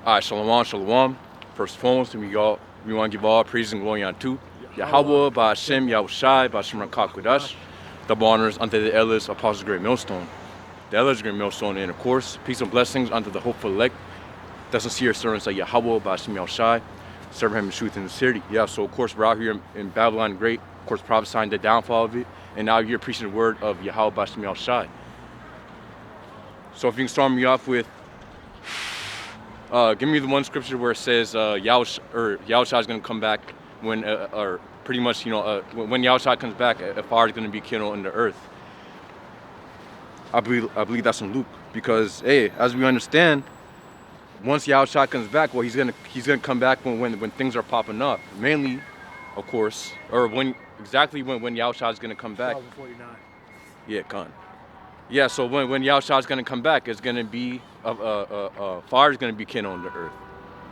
All right, shalom, shalom. First and foremost, we want to give all praise and glory unto Yahweh, by Hashem, Yahushai, by Hashem Rakak double honors unto the elders, apostles, great millstone. The elders, great millstone, and of course, peace and blessings unto the hopeful elect, the sincere servants of Yahweh, by Hashem, Yahushai, serve him in truth and sincerity. Yeah, so of course, we're out here in Babylon Great, of course, prophesying the downfall of it, and now you're preaching the word of Yahweh, by Hashem, Yahushai. So if you can start me off with, give me the one scripture where it says Yahushua is going to come back when, or pretty much, when Yahushua comes back, a fire is going to be kindled in the earth. I believe that's in Luke, because hey, as we understand, once Yahushua comes back, well, he's gonna come back when things are popping up, mainly, of course, or when Yahushua is going to come back. 2049. Yeah, con. Yeah, so when Yahushua is going to come back, it's going to be fire is going to be kindled on the earth,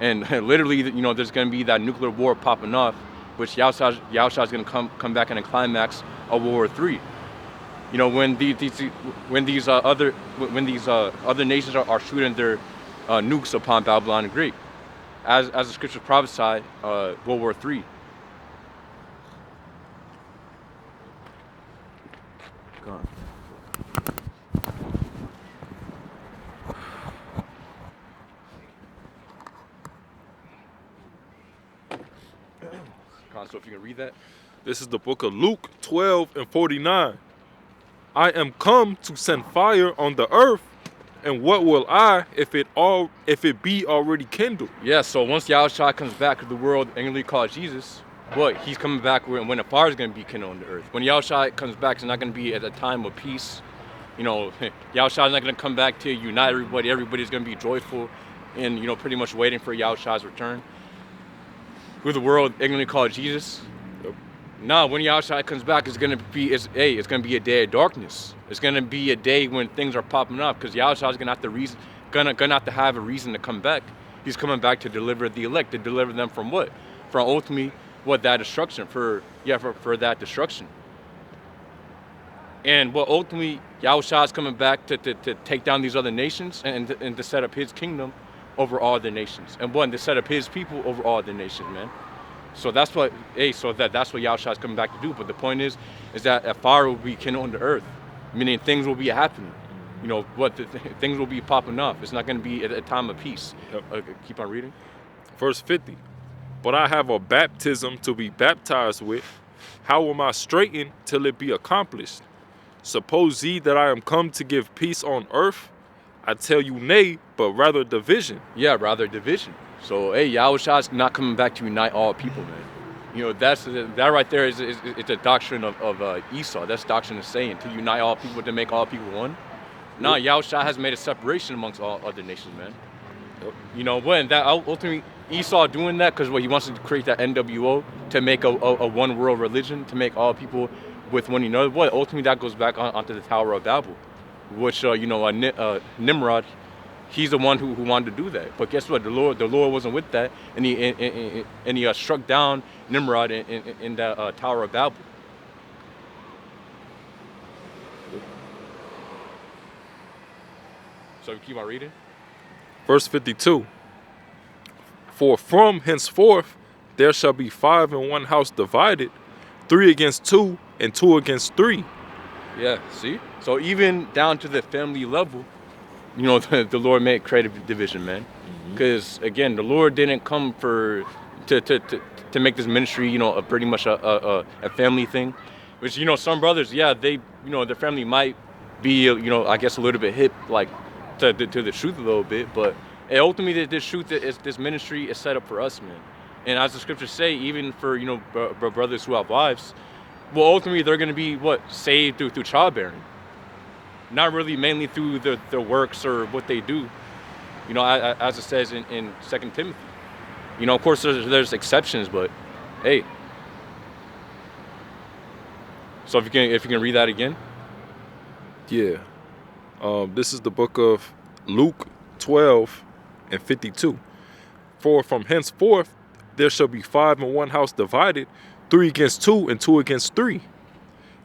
and literally, there's going to be that nuclear war popping off, which Yahushua is going to come back in a climax of World War III. When these other nations are shooting their nukes upon Babylon the Great, as the scriptures prophesy, World War III. Gone. So if you can read that. This is the book of Luke 12:49. I am come to send fire on the earth, and what will I if it be already kindled? Yeah, so once Yahushua comes back to the world, angrily called Jesus, he's coming back when the fire is going to be kindled on the earth. When Yahushua comes back, it's not going to be at a time of peace. Yahushua is not going to come back to unite everybody. Everybody's going to be joyful and, pretty much waiting for Yahushua's return. Who the world ignorantly called Jesus. Yep. Now, when Yahushua comes back, it's gonna be a day of darkness. It's gonna be a day when things are popping up, because Yahushua is gonna have to have a reason to come back. He's coming back to deliver the elect, to deliver them from what? From ultimately that destruction. For that destruction. And ultimately Yahushua is coming back to take down these other nations and to set up his kingdom over all the nations, and to set up his people over all the nations, man. So that's what Yahushua is coming back to do. But the point is that a fire will be kindled on the earth, meaning things will be happening. Things will be popping up. It's not going to be at a time of peace. Yep. Keep on reading. Verse 50. But I have a baptism to be baptized with. How am I straitened till it be accomplished? Suppose ye that I am come to give peace on earth? I tell you nay, but rather division. Yeah, rather division. So, Yahushua is not coming back to unite all people, man. That right there is it's a doctrine of Esau. That's doctrine of Satan, to unite all people, to make all people one. No, Yahushua has made a separation amongst all other nations, man. When that ultimately Esau doing that because he wants to create that NWO to make a one world religion, to make all people with one another. Ultimately that goes back onto the Tower of Babel, which Nimrod, he's the one who wanted to do that. But guess what? The Lord wasn't with that, and he struck down Nimrod in that Tower of Babel. So keep on reading. Verse 52. For from henceforth there shall be 5 in one house divided, 3 against 2, and 2 against 3. Yeah, see? So even down to the family level, the Lord made creative division, man. Because again, the Lord didn't come to make this ministry, pretty much a family thing. Which some brothers, yeah, they their family might be I guess a little bit hip like to the truth a little bit, but ultimately this ministry is set up for us, man. And as the scriptures say, even for brothers who have wives, ultimately they're going to be saved through childbearing. Not really mainly through their works or what they do, as it says in 2 Timothy. Of course there's exceptions, but hey. So if you can read that again. Yeah. This is the book of Luke 12:52. For from henceforth there shall be 5 in one house divided, 3 against 2, and 2 against 3.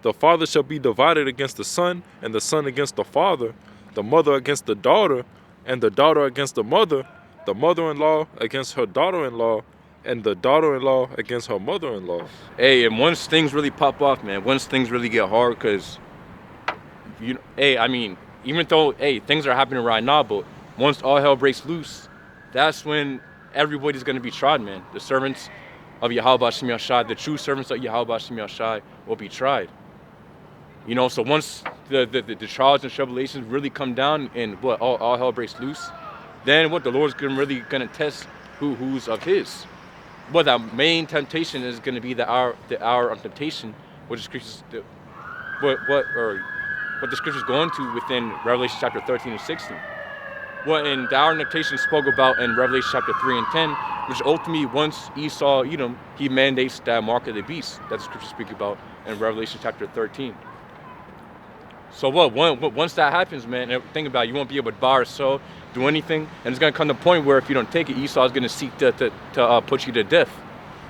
The father shall be divided against the son, and the son against the father, the mother against the daughter, and the daughter against the mother, the mother-in-law against her daughter-in-law, and the daughter-in-law against her mother-in-law. Hey, and once things really pop off, man, once things really get hard, because, hey, I mean, even though, hey, things are happening right now, but once all hell breaks loose, that's when everybody's going to be tried, man. The servants of Yahweh Shem Yashai, the true servants of Yahweh Shem Yashai will be tried. So once the trials and tribulations really come down and all hell breaks loose, then the Lord's really gonna test who's of His. But the main temptation is gonna be the hour of temptation, which the scriptures what the scriptures go into within Revelation chapter 13 and 16. What in the hour of temptation spoke about in Revelation chapter 3 and 10, which ultimately once Esau Edom, he mandates that mark of the beast that the scriptures speak about in Revelation chapter 13. So once that happens, man, think about it, you won't be able to buy or sell, do anything, and it's gonna come to a point where if you don't take it, Esau is gonna seek to put you to death.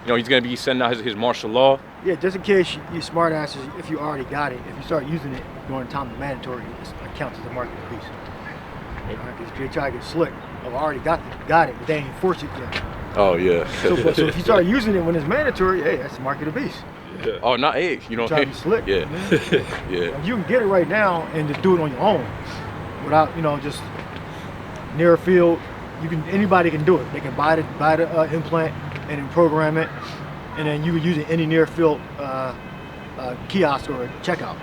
He's gonna be sending out his martial law. Yeah, just in case you smart asses, if you already got it, if you start using it during the time of mandatory, it counts as the mark of the beast. Because if you try to get slick, I've already got it, but they ain't enforced it yet. Oh yeah. So if you start using it when it's mandatory, hey, that's the mark of the beast. Yeah. Oh, not hey, Try to be slick. Yeah. Yeah. You can get it right now and just do it on your own, without just near field. Anybody can do it. They can buy the implant and then program it, and then you can use it any near field kiosk or checkout.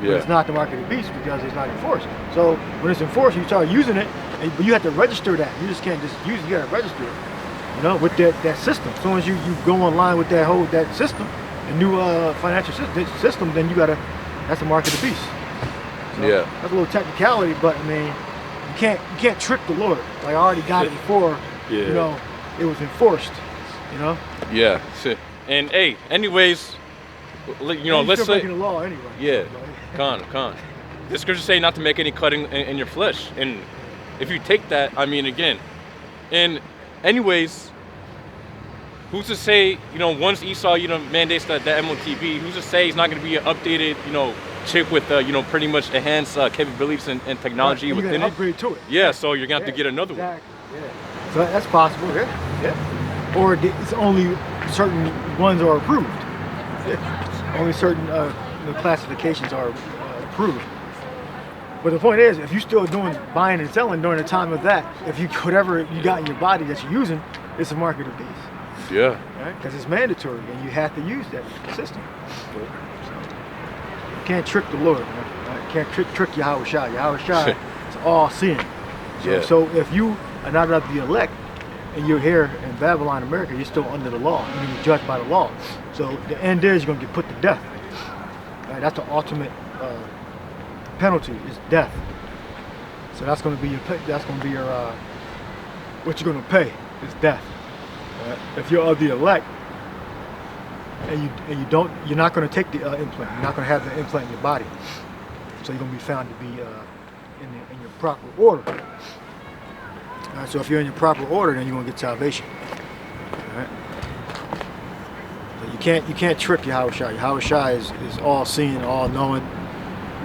But it's not the mark of the beast because it's not enforced. So when it's enforced, you start using it, but you have to register that. You just can't just use it. You got to register it. With that system. As soon as you go online with that system, the new financial system, then that's the mark of the beast. So Yeah. That's a little technicality, but I mean, you can't trick the Lord. Like I already got it before. Yeah. It was enforced. Yeah. And hey, anyways, let's say breaking the law anyway. Yeah. Con. The scriptures say not to make any cutting in your flesh, and if you take that, I mean, again, and anyways, who's to say, once Esau, mandates that MOTB, who's to say he's not going to be an updated, chip with, pretty much enhanced capabilities and technology Right, within it? it? Upgrade to it. Yeah, so you're going to have to get another one. Yeah. So that's possible, yeah. Or it's only certain ones are approved. Yeah. Only certain classifications are approved. But the point is, if you're still buying and selling during the time of that, whatever you got in your body that you're using, it's a mark of the beast. Yeah. Right? Because it's mandatory and you have to use that system. So, you can't trick the Lord. Right? You can't trick Yahweh Shai. Yahweh Shai is all seeing. So if you are not of the elect and you're here in Babylon, America, you're still under the law. You're judged by the law. So the end is you're going to get put to death. Right? That's the ultimate penalty is death. So that's going to be your what you're going to pay is death. If you're of the elect and you're not going to take the implant. You're not going to have the implant in your body. So you're going to be found to be in your proper order. So if you're in your proper order, then you're going to get salvation. All right? So you can't trick Yahweh Shai. Yahweh Shai is all seeing, all knowing.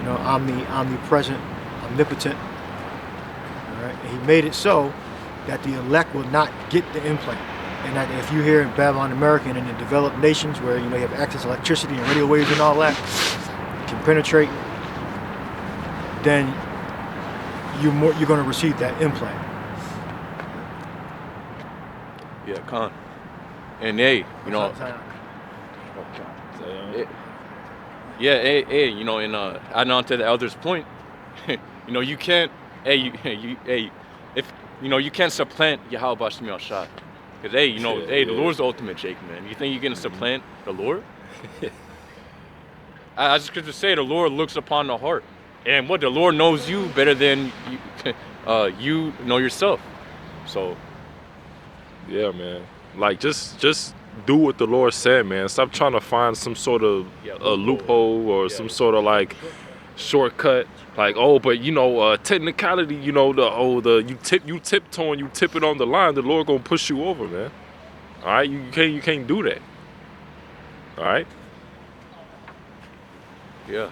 Omnipresent, omnipotent. All right? And he made it so that the elect will not get the implant. And that if you're here in Babylon, America, and in the developed nations where you have access to electricity and radio waves and all that, can penetrate, then you're going to receive that implant. Yeah, con. And hey, and adding on to the elder's point, you can't, you can't supplant Yahweh Shem Yashai. Because, the Lord's the ultimate Jake, man. You think you're going to supplant the Lord? As the scriptures say, the Lord looks upon the heart. And the Lord knows you better than you know yourself. So. Yeah, man. Like, just do what the Lord said, man. Stop trying to find some sort of loophole or some sort of, shortcut. Like, technicality, you tiptoeing, you tip it on the line, the Lord gonna push you over, man. All right, you can't do that. All right. Yeah.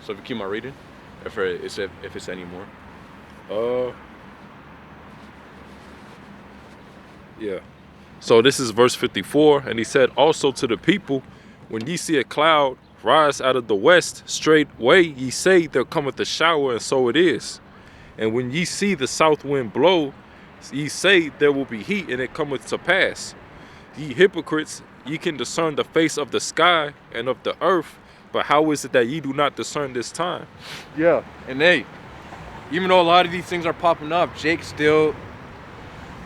So if you keep my reading, if it's any more. Yeah. So this is verse 54, and he said also to the people, when ye see a cloud rise out of the west, straightway ye say there cometh a shower, and so it is. And when ye see the south wind blow, ye say there will be heat, and it cometh to pass. Ye hypocrites, ye can discern the face of the sky and of the earth, but how is it that ye do not discern this time? Yeah. And hey, even though a lot of these things are popping up, Jake still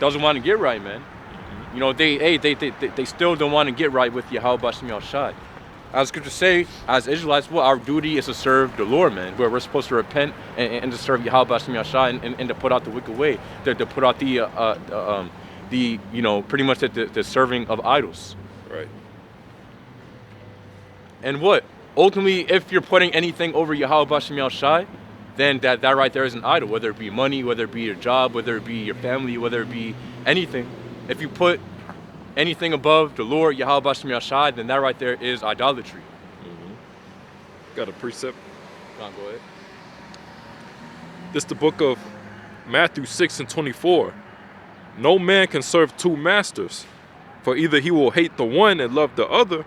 doesn't want to get right, man. You know, they still don't want to get right with Yahweh Bashem Yahushai. As scriptures say, as Israelites, well, our duty is to serve the Lord, man. We're supposed to repent and to serve Yahweh Bashem Yahushai and to put out the wicked way, to put out the you know, pretty much the serving of idols. Right. And what? Ultimately, if you're putting anything over Yahweh Bashem Yahushai, then that right there is an idol, whether it be money, whether it be your job, whether it be your family, whether it be anything. If you put anything above the Lord, Yahweh Bashem Yahushai, then that right there is idolatry. Got a precept? Go ahead. This the book of Matthew 6 and 24. No man can serve two masters, for either he will hate the one and love the other,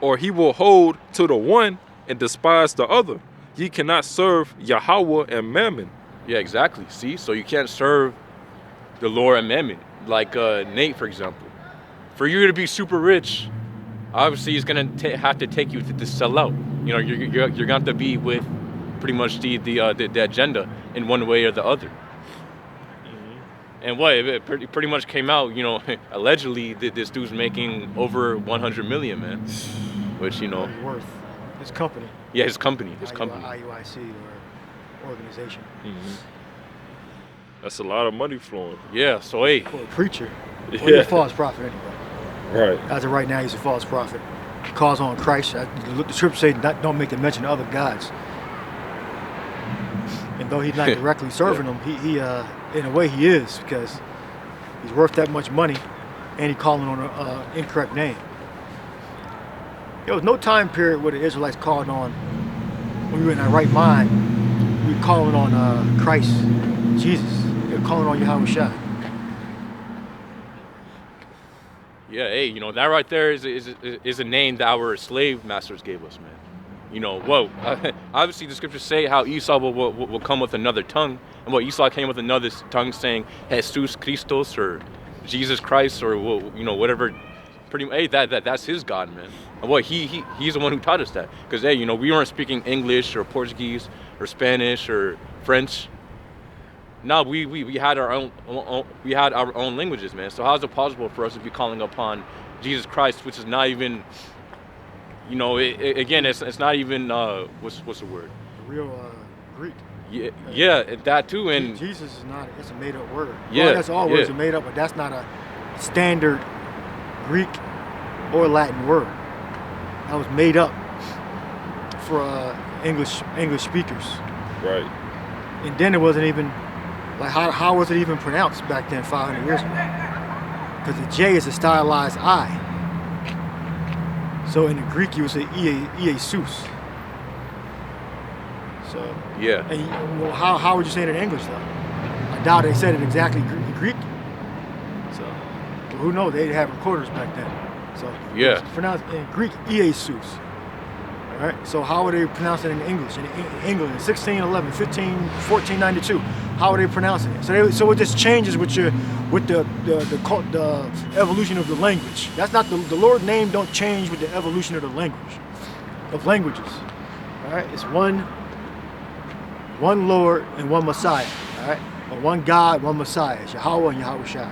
or he will hold to the one and despise the other. Ye cannot serve Yahweh and Mammon. Yeah, exactly. See, so you can't serve the Lord and Mammon. Like Nate, for example. For you to be super rich, obviously he's gonna have to take you to sell out. You know, you're gonna have to be with pretty much the agenda in one way or the other. And what it pretty much came out, you know, allegedly this dude's making over 100 million, man. Which, you know, worth his company. Yeah, his company. IUIC or organization. That's a lot of money flowing. Yeah, so hey. For a preacher. Well, he's a false prophet anyway. Right. As of right now, he's a false prophet. Calls on Christ. The scripture say don't make a mention of other gods. And though he's not directly serving them, he in a way he is, because he's worth that much money, and he's calling on an incorrect name. There was no time period where the Israelites called on, when we were in our right mind, we were calling on Christ, Jesus. They were calling on Yahweh Shai. Yeah, hey, you know, that right there is a name that our slave masters gave us, man. You know, whoa. Obviously, the scriptures say how Esau will come with another tongue, and what Esau came with another tongue, saying Jesus Christos or Jesus Christ or you know, whatever. Pretty hey, that's his God, man. And what he's the one who taught us that, because hey, you know, we weren't speaking English or Portuguese or Spanish or French. No, we had our own languages, man. So how is it possible for us to be calling upon Jesus Christ, which is not even, you know, again, it's not even what's the word? The real Greek. Yeah, that too. And Jesus is not. It's a made up word. Yeah, well, that's all words are made up, but that's not a standard Greek or Latin word. That was made up for English speakers. Right. And then it wasn't even. Like, how was it even pronounced back then, 500 years ago? Because the J is a stylized I. So in the Greek, you would say Iesus. So yeah. And well, how would you say it in English, though? I doubt they said it exactly in Greek. So well, who knows? They didn't have recorders back then. So yeah. It's pronounced in Greek Iesus. All right. So how would they pronounce it in English? In England, 1611, 1492. How are they pronouncing it? So it just changes with the evolution of the language. That's not the Lord's name don't change with the evolution of the languages. All right, it's one Lord and one Messiah. All right, or one God, one Messiah. It's Yahweh and Yahweh Shai.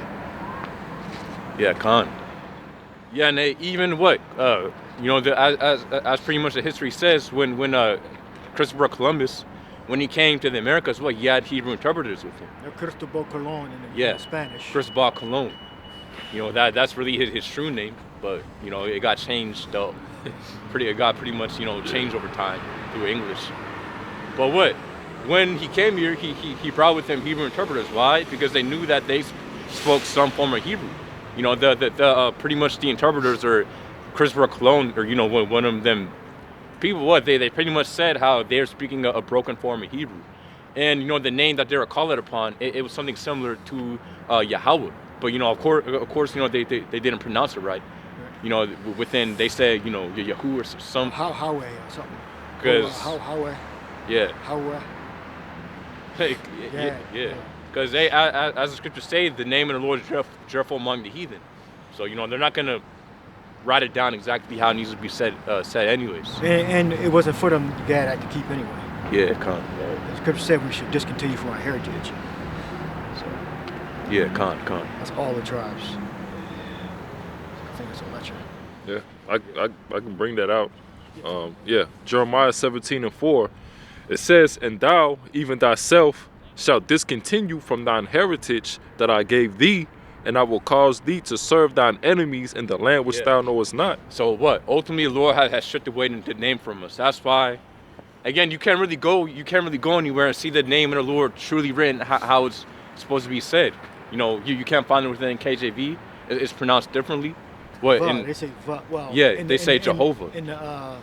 Yeah, Khan. Yeah, and even what you know, as pretty much the history says, when Christopher Columbus, when he came to the Americas, he had Hebrew interpreters with him. Cristobal Colon in Spanish. Cristobal Colon. You know, that's really his true name, but you know, it got changed though. It got pretty much, you know, changed over time through English. But when he came here, he brought with him Hebrew interpreters. Why? Because they knew that they spoke some form of Hebrew. You know, the pretty much the interpreters are Christopher Colon, or you know, one of them people. They pretty much said how they're speaking a broken form of Hebrew, And the name that they were called upon, it was something similar to Yahweh. But of course, they didn't pronounce it right. Within they said Yahoo or some. Howway or something. Because Howway. yeah. Howway. Yeah. Because as the scriptures say, the name of the Lord is dreadful among the heathen. So they're not gonna write it down exactly how it needs to be said anyways. And it wasn't for them Gad Act to keep anyway. Yeah, con. The scripture said we should discontinue from our heritage. So Yeah, con. that's all the tribes. I think it's a lecture. Yeah, I can bring that out. Jeremiah 17:4, it says, "And thou, even thyself, shalt discontinue from thine heritage that I gave thee, and I will cause thee to serve thine enemies in the land which thou knowest not." So what? Ultimately, the Lord has stripped away the name from us. That's why, again, you can't really go anywhere and see the name of the Lord truly written how it's supposed to be said. You can't find it within KJV. It's pronounced differently. What? They say Va. Well, yeah, they say Jehovah. In the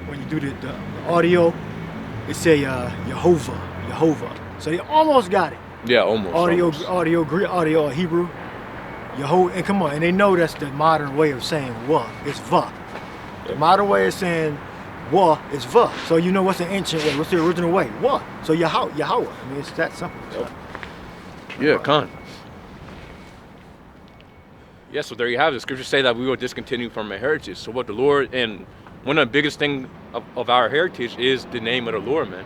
when you do the audio, it say Jehovah. So they almost got it. Yeah, almost. Audio Greek, audio Hebrew. Yehovah, and come on, and they know that's the modern way of saying wa. It's va. The modern way of saying wa is va. So what's the ancient way? What's the original way? Wa. So Yahweh. I mean, it's that simple. Yep. Yeah, con. Yeah, so there you have it. The scriptures say that we will discontinue from our heritage. So what the Lord, and one of the biggest things of our heritage is the name of the Lord, man.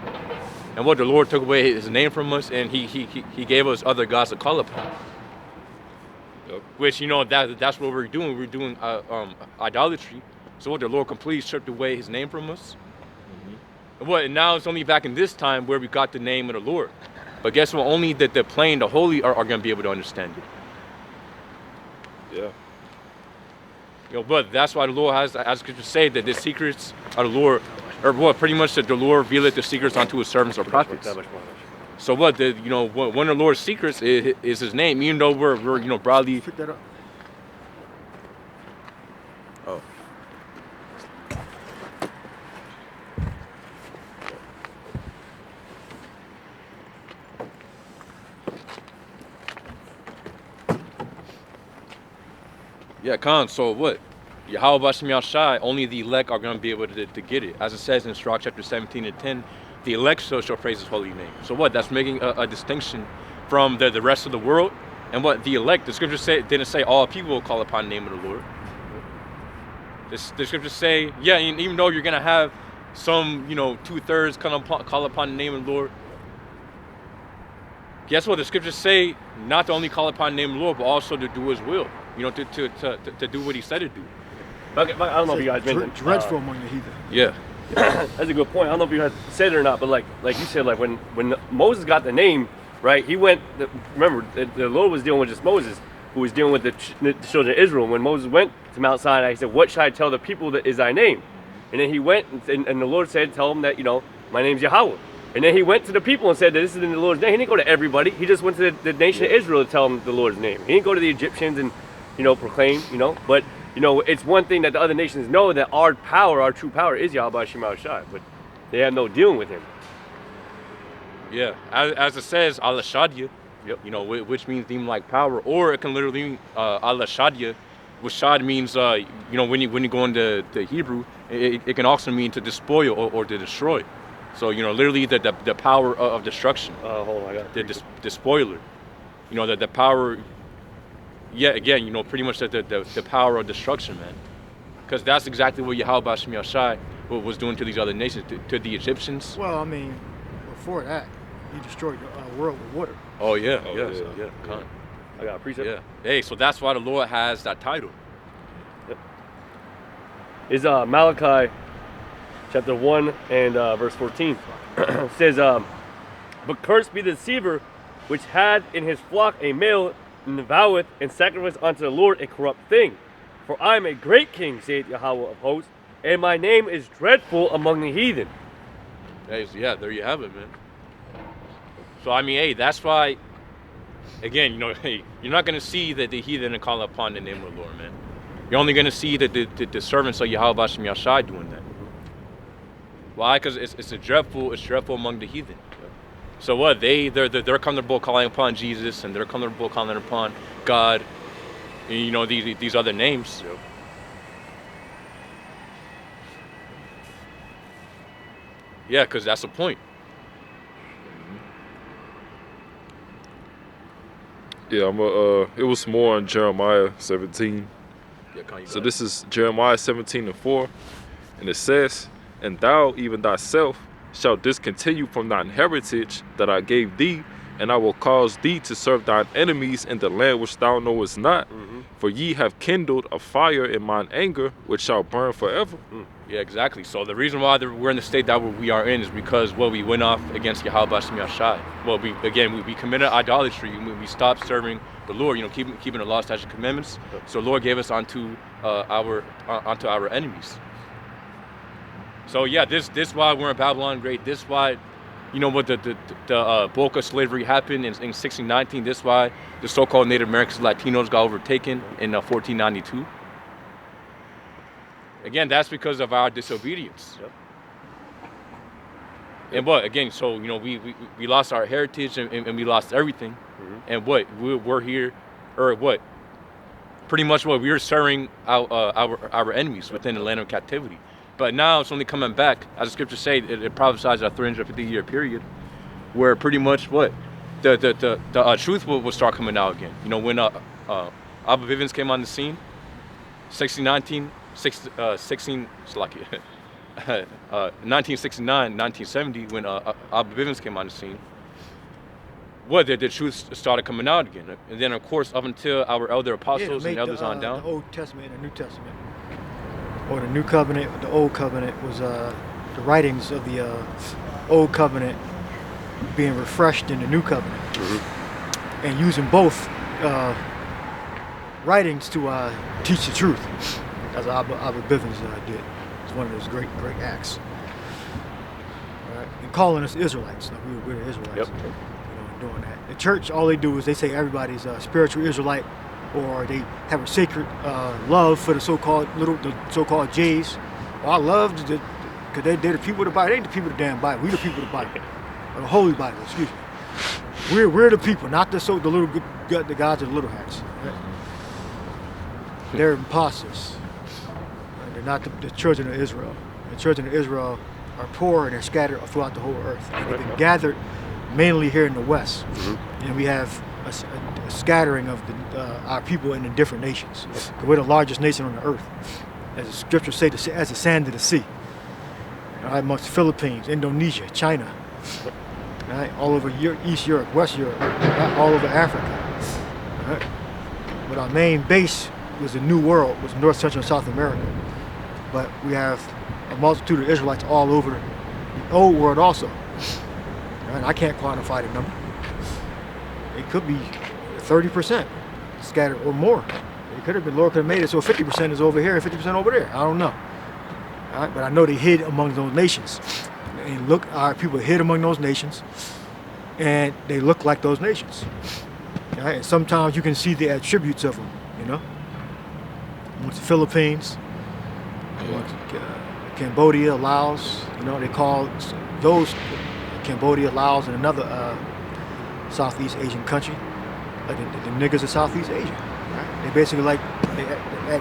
And what the Lord took away his name from us, and he gave us other gods to call upon. Yep. Which that's what we're doing. We're doing idolatry. So what the Lord completely stripped away his name from us. Mm-hmm. And now it's only back in this time where we got the name of the Lord. But guess what? Only the plain, the holy are going to be able to understand it. Yeah. But that's why the Lord has, as scriptures say, that the secrets of the Lord, or what pretty much that the Lord revealeth the secrets unto his servants or prophets. So what one of the Lord's secrets is his name, even though we're broadly. Pick that up. Oh. Yeah, Khan, so what? Yahweh Bashem Yahshai, only the elect are going to be able to get it. As it says in Sirach chapter 17 and 10, the elect shall praise his holy name. So what? That's making a distinction from the rest of the world. And what? The elect, the scriptures didn't say all people will call upon the name of the Lord. The scriptures say, yeah, even though you're going to have some, 2/3 call upon the name of the Lord, guess what? The scriptures say not to only call upon the name of the Lord, but also to do his will. To do what he said to do. Okay, I don't know if you guys mentioned dreadful among the heathen. Yeah. That's a good point. I don't know if you guys said it or not, but like you said, like when Moses got the name, right? He went. Remember, the Lord was dealing with just Moses, who was dealing with the children of Israel. When Moses went to Mount Sinai, he said, "What should I tell the people that is thy name?" And then he went, and the Lord said, "Tell them that my name's Yahweh." And then he went to the people and said that this is in the Lord's name. He didn't go to everybody. He just went to the nation of Israel to tell them the Lord's name. He didn't go to the Egyptians and proclaim. But it's one thing that the other nations know, that our true power is Yahweh Shema Shai, but they have no dealing with him. Yeah, as it says, Allah Shadia, which means demon like power, or it can literally mean Allah Shadia, which Shad means, when you go into the Hebrew, it can also mean to despoil or to destroy. So, literally the power of destruction. Hold on, I got the despoiler. The power. Yeah, again, pretty much the power of destruction, man. Because that's exactly what Yahweh Bashem Yahshai was doing to these other nations, to the Egyptians. Well, I mean, before that, he destroyed the world with water. Oh, yeah. Con. I got a precept. Yeah. Hey, so that's why the Lord has that title. Yep. Is Malachi chapter 1 and verse 14. It says, "But cursed be the deceiver which had in his flock a male, and voweth and sacrifice unto the Lord a corrupt thing. For I am a great king, saith Yahweh of hosts, and my name is dreadful among the heathen." Hey, so yeah, there you have it, man. So I mean, hey, that's why. Again, hey, you're not gonna see that the heathen call upon the name of the Lord, man. You're only gonna see that the servants of Yahweh Bashem Yahshai doing that. Why? Because it's dreadful among the heathen. So what? They're comfortable calling upon Jesus, and they're comfortable calling upon God, and, you know, these other names. Yeah, because that's the point. Yeah, it was more in Jeremiah 17. Yeah, Kanye, So this is Jeremiah 17:4, and it says, "And thou, even thyself, shalt discontinue from thine heritage that I gave thee, and I will cause thee to serve thine enemies in the land which thou knowest not. For ye have kindled a fire in mine anger, which shall burn forever." Yeah, exactly. So the reason why we're in the state that we are in is because, well, we went off against Yahweh Shem Yashai. Well, we committed idolatry. We stopped serving the Lord, you know, keeping the law, statutes, and commandments. So the Lord gave us onto our enemies. So yeah, this why we're in Babylon Great. This why, you know, what the bulk of slavery happened in 1619. This why the so-called Native Americans, Latinos, got overtaken in 1492. Again, that's because of our disobedience. Yep. And what? Again, so, you know, we lost our heritage and we lost everything. And what? We're here, or what? Pretty much what? We were serving our enemies within the land of captivity. But now it's only coming back. As the scriptures say, it prophesies a 350-year period where pretty much what? The truth will start coming out again. You know, when Abba Bivens came on the scene, 1969, 1970, when Abba Bivens came on the scene, what, the truth started coming out again. And then, of course, up until our elder apostles and elders on down. The Old Testament and the New Testament, or the New Covenant, the Old Covenant, was the writings of the Old Covenant being refreshed in the New Covenant, and using both writings to teach the truth, as Abba Bivens did. It's one of those great acts. Right? And calling us Israelites. Like we're the Israelites. Yep. You know, doing that. The church, all they do is they say everybody's a spiritual Israelite, or they have a sacred love for the so-called Jays. Well, I love because they're the people of the Bible. They ain't the people of the damn Bible. We the people of the Bible, or the Holy Bible. Excuse me. We're the people, not the gods of the little hats. Right? They're imposters. They're not the children of Israel. The children of Israel are poor and they're scattered throughout the whole earth. And they've been gathered mainly here in the West. And we have a scattering of our people in the different nations. We're the largest nation on the earth, as the scriptures say, as the sand of the sea. All right, amongst the Philippines, Indonesia, China, right, all over East Europe, West Europe, right, all over Africa. Right. But our main base was the New World, was North, Central, and South America. But we have a multitude of Israelites all over the Old World also. And I can't quantify the number. It could be 30% scattered or more. It could have been, Lord could have made it so 50% is over here and 50% over there. I don't know. All right, but I know they hid among those nations. And look, our people hid among those nations, and they look like those nations. All right, and sometimes you can see the attributes of them, you know. Amongst the Philippines, amongst Cambodia, Laos, you know, they call those Cambodia, Laos, and another Southeast Asian country, like the niggas of Southeast Asia. Right? They basically like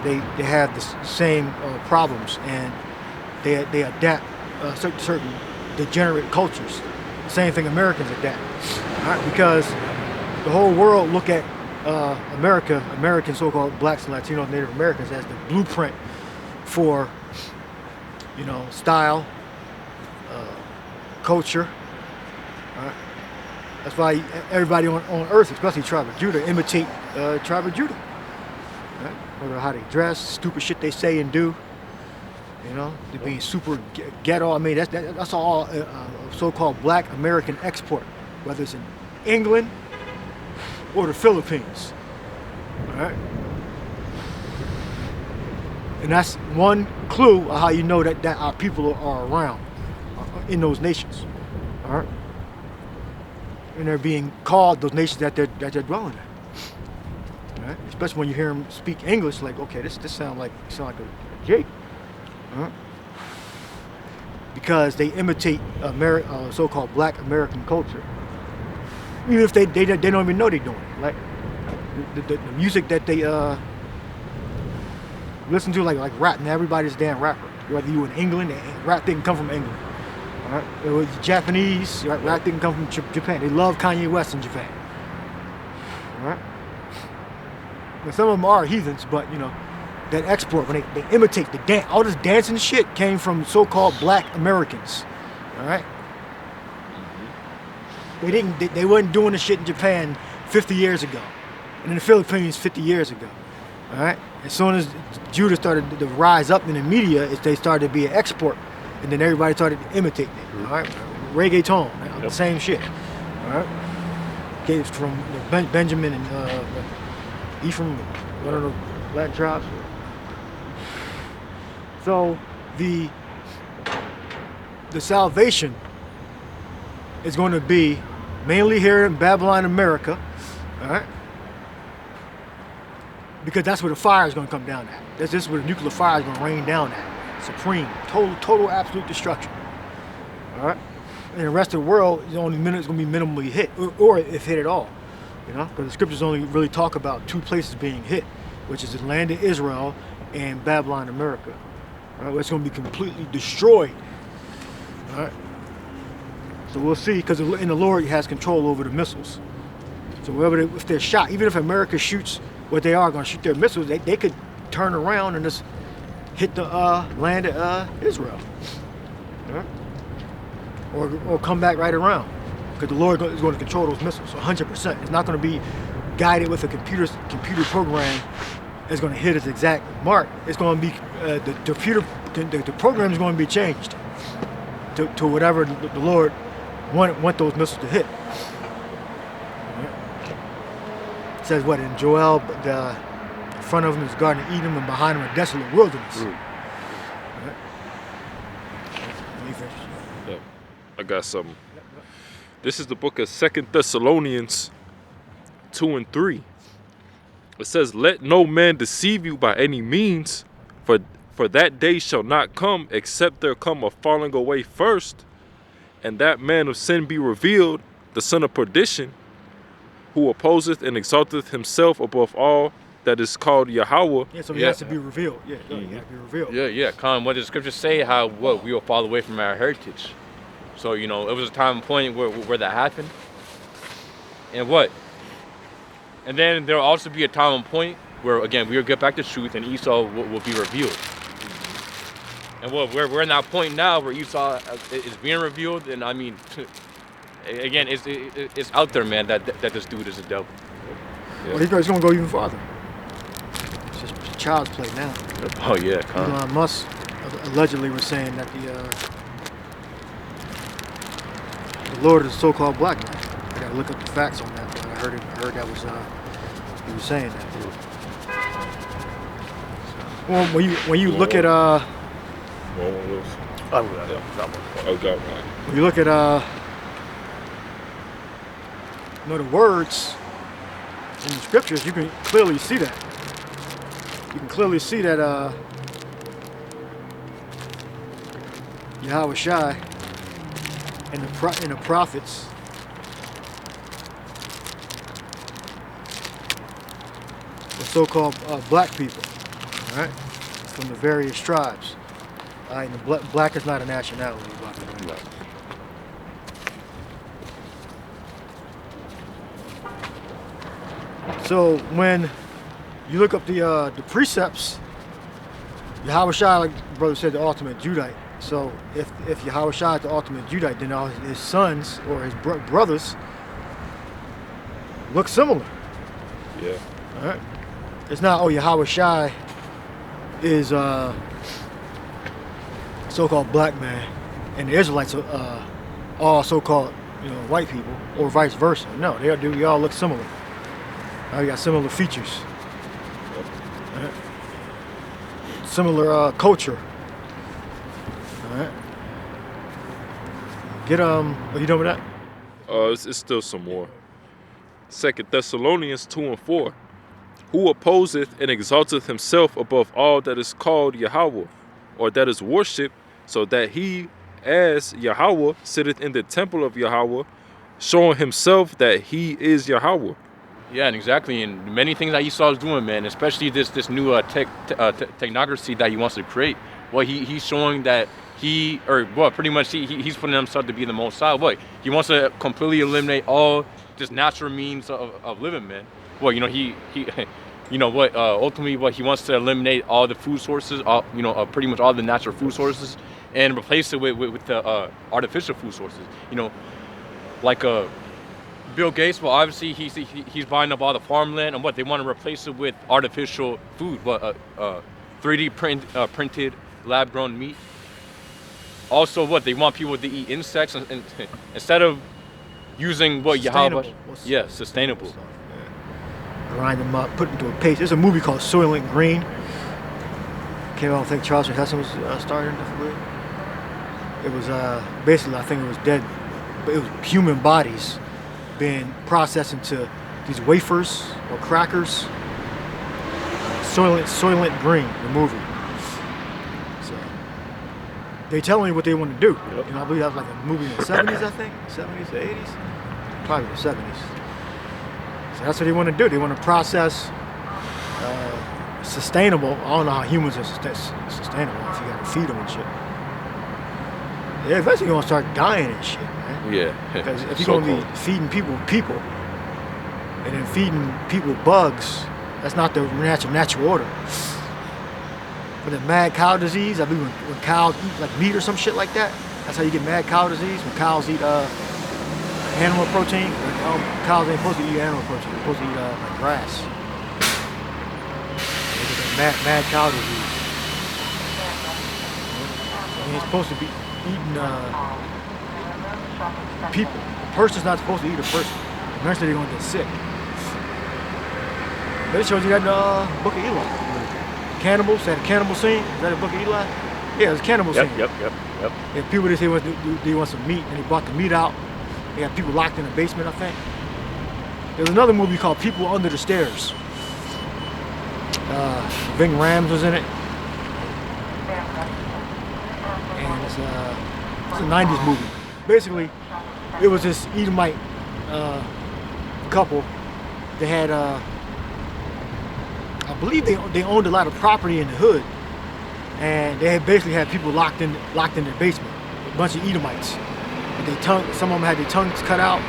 they have the same problems, and they adapt certain degenerate cultures. The same thing Americans adapt, right? Because the whole world look at American so-called blacks and Latinos, Native Americans as the blueprint for, you know, style, culture. Right? That's why everybody on earth, especially Tribe of Judah, imitate Tribe of Judah. Right? Whether how they dress, stupid shit they say and do. You know, they're being super ghetto. I mean, that's all so-called black American export, whether it's in England or the Philippines. All right? And that's one clue of how you know that our people are around in those nations. All right? And they're being called those nations that they're dwelling in. All right? Especially when you hear them speak English, like, okay, this sounds like a Jake. because they imitate so-called Black American culture. Even if they don't even know they're doing it. Like the music that they listen to, like rap. Now everybody's a damn rapper. Whether you in England, rap didn't come from England. All right? It was Japanese. Right? Rap didn't come from Japan. They love Kanye West in Japan. All right? And some of them are heathens, but you know, that export, when they imitate the dance, all this dancing shit came from so-called Black Americans. All right? They weren't doing the shit in Japan 50 years ago, and in the Philippines 50 years ago. All right? As soon as Judah started to rise up in the media, they started to be an export, and then everybody started imitating it. All right? Reggaeton, the same shit. All right? Came from Benjamin and Ephraim, one of the Latin tribes. So the salvation is going to be mainly here in Babylon, America, all right? Because that's where the fire is going to come down at. This is where the nuclear fire is going to rain down at. Supreme, total, absolute destruction. All right? And the rest of the world is going to be minimally hit, or if hit at all. You know, because the scriptures only really talk about two places being hit, which is the land of Israel and Babylon, America. All right? It's going to be completely destroyed. All right? So we'll see, because in the Lord has control over the missiles. So if they're shot, even if America shoots what they are going to shoot their missiles, they could turn around and just hit the land of Israel. Yeah? Or come back right around. Because the Lord is going to control those missiles, 100%. It's not going to be guided with a computer program that's going to hit its exact mark. It's going to be, the program is going to be changed to whatever the Lord want those missiles to hit. It says what in Joel, the in front of him is Garden of Eden, and behind him a desolate wilderness. Right. Yeah, I got something. This is the book of 2 Thessalonians 2 and 3. It says, "Let no man deceive you by any means, for that day shall not come, except there come a falling away first, and that man of sin be revealed, the son of perdition, who opposeth and exalteth himself above all that is called Yahweh." Yeah, so he has to be revealed. Yeah, he has to be revealed. Yeah. Con, what does the scripture say? How we will fall away from our heritage. So you know, it was a time and point where that happened. And what? And then there will also be a time and point where again we will get back to truth, and Esau will be revealed. And we're in that point now where Esau is being revealed, and I mean, again, it's out there, man, that this dude is a devil. Yeah. Well, he's going to go even farther. It's just child's play now. Oh yeah, con. Elon Musk allegedly was saying that the Lord is a so-called black man. I got to look up the facts on that, but I heard that was he was saying that. Well, when you look at when you look at the words in the scriptures, you can clearly see that. You can clearly see that Yahweh Shai and the prophets were so-called black people, all right, from the various tribes. And the black is not a nationality, by the way. So when you look up the precepts, Yahweh Shai, like the brother said, the ultimate Judite. So if Yahweh Shai is the ultimate Judite, then all his sons or his brothers look similar. Yeah. All right. It's not, Yahweh Shai is so-called black man, and the Israelites are all so-called white people, or vice versa. No, they all look similar. They got similar features, right? Similar culture. All right. Are you done with that? It's still some more. 2 Thessalonians 2 and 4. "Who opposeth and exalteth himself above all that is called Yahweh, or that is worshipped, so that he as Yahweh sitteth in the temple of Yahweh, showing himself that he is Yahweh. Yeah, and exactly, and many things that Esau is doing, man, especially this new technocracy that he wants to create. Well, he's showing that pretty much he's putting himself to be the Most High. What he wants to completely eliminate all just natural means of living, man. Well, he ultimately what he wants to eliminate all the food sources, pretty much all the natural food sources, and replace it with the artificial food sources. Like Bill Gates, well, obviously he's buying up all the farmland, and what they want to replace it with artificial food, 3D printed lab-grown meat. Also, what they want people to eat insects and instead of using what Yahweh. Yeah, sustainable. Grind them up, put them to a paste. There's a movie called Soylent Green. Came out, I think Charleston Heston was starring in it. It was basically, I think it was dead, but it was human bodies being processed into these wafers or crackers. Soylent Green, the movie. So they telling you what they want to do. Yep. I believe that was like a movie in the 70s, I think, 70s or 80s, probably the 70s. So that's what they want to do. They want to process sustainable. I don't know how humans are sustainable if you got to feed them and shit. Yeah, eventually you're going to start dying and shit, man. Yeah. Because if you're going to be feeding people, and then feeding people bugs, that's not the natural order. But the mad cow disease, I believe when cows eat like meat or some shit like that, that's how you get mad cow disease, when cows eat animal protein. Cows ain't supposed to eat animal protein. They're supposed to eat like grass. They get that mad cow disease. So ain't supposed to be eating people. A person's not supposed to eat a person. Eventually they're gonna get sick. But it shows you that in the Book of Eli. Cannibals, that cannibal scene. Is that a Book of Eli? Yeah, it's a cannibal scene. Yep. And people just say they want some meat, and they brought the meat out. They got people locked in the basement, I think. There's another movie called People Under the Stairs. Ving Rhames was in it. And it's a 90s movie. Basically, it was this Edomite couple. They had, I believe they owned a lot of property in the hood. And they had basically had people locked in their basement. A bunch of Edomites. Some of them had their tongues cut out.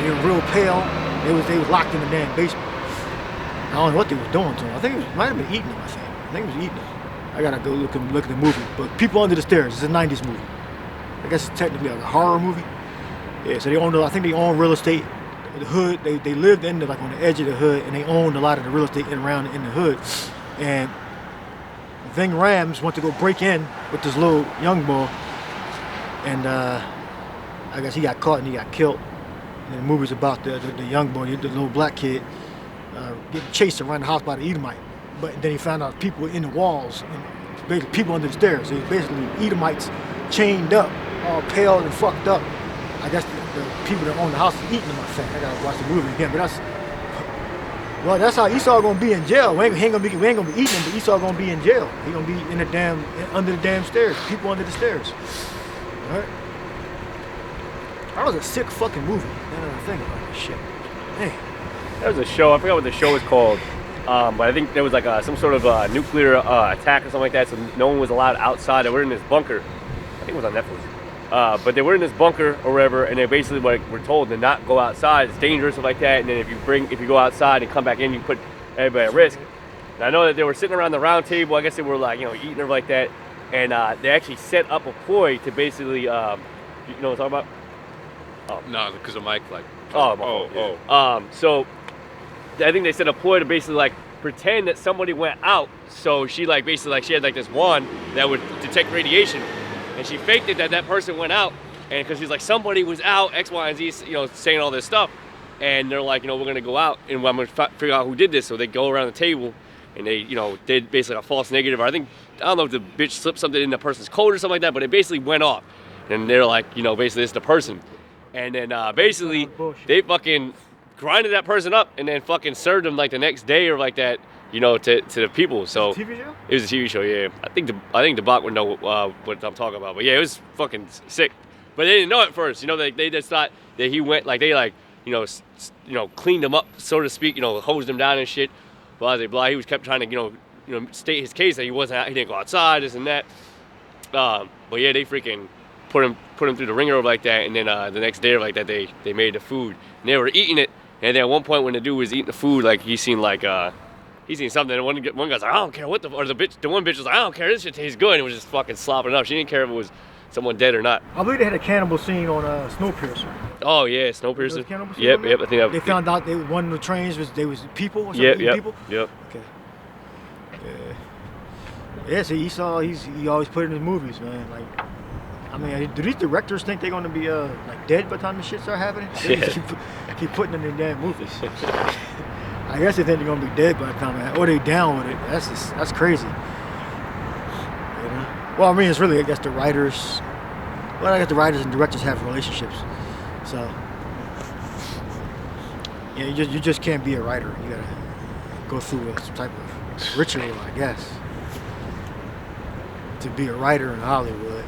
They were real pale. They was locked in the damn basement. I don't know what they was doing to them. I think it might have been eating them. I think it was eating them. I gotta go look at the movie. But People Under the Stairs. It's a 90s movie. I guess it's technically like a horror movie. Yeah. So I think they own real estate. The hood. They lived on the edge of the hood, and they owned a lot of the real estate around in the hood. And Ving Rhames went to go break in with this little young boy, and I guess he got caught and he got killed. And the movie's about the young boy, the little black kid, getting chased around the house by the Edomite. But then he found out people in the walls, and basically people under the stairs. So basically Edomites chained up, all pale and fucked up. I guess the people that own the house is eating them, I think. I gotta watch the movie again, but that's how Esau gonna be in jail. We ain't gonna be eating him, but Esau gonna be in jail. He gonna be under the damn stairs. People under the stairs. All right. That was a sick fucking movie. Now that I think about this shit. Man. There was a show. I forgot what the show was called, but I think there was like some sort of nuclear attack or something like that. So no one was allowed outside. They were in this bunker. I think it was on Netflix. But they were in this bunker or whatever, and they basically were told to not go outside. It's dangerous, stuff like that. And then if you go outside and come back in, you put everybody at risk. And I know that they were sitting around the round table. I guess they were eating or like that, and they actually set up a ploy to basically, you know what I'm talking about? Oh. No, because of Mike, So I think they set a ploy to basically pretend that somebody went out. So she basically she had this wand that would detect radiation, and she faked it that person went out, and because she's somebody was out, X, Y, and Z, saying all this stuff, and they're we're gonna go out and I'm gonna figure out who did this. So they go around the table, and they did basically a false negative. Or I don't know if the bitch slipped something in the person's coat or something like that, but it basically went off, and they're basically it's the person. And then basically they fucking grinded that person up and then fucking served them like the next day or like that, you know, to the people. So TV show? it was a TV show, yeah. I think the Bach would know what I'm talking about, but yeah, it was fucking sick. But they didn't know at first, you know. They just thought that he went like they like you know cleaned him up, so to speak, you know, hosed him down and shit. Blah blah blah. He was kept trying to you know state his case that he didn't go outside, this and that. But yeah, they freaking put him through the ringer like that, and then the next day like that they made the food and they were eating it. And then at one point when the dude was eating the food, like he seen something, and one guy's like, I don't care what the one bitch was like, I don't care, this shit tastes good, and was just fucking slopping it up. She didn't care if it was someone dead or not. I believe they had a cannibal scene on Snowpiercer. Oh yeah, Snowpiercer. Cannibal scene Yep, on there? yep. I think They found out one of the trains was people or something. Yep. People. Yep. Okay. Yeah. See, he always put it in his movies, man. Like, I mean, do these directors think they're gonna be like dead by the time the shit start happening? They just keep putting them in damn movies. I guess they think they're gonna be dead by the time, or they down with it. That's crazy. You know? Well, I mean, it's really, I guess the writers. Well, I guess the writers and directors have relationships, so yeah, you just can't be a writer. You gotta go through some type of ritual, I guess, to be a writer in Hollywood,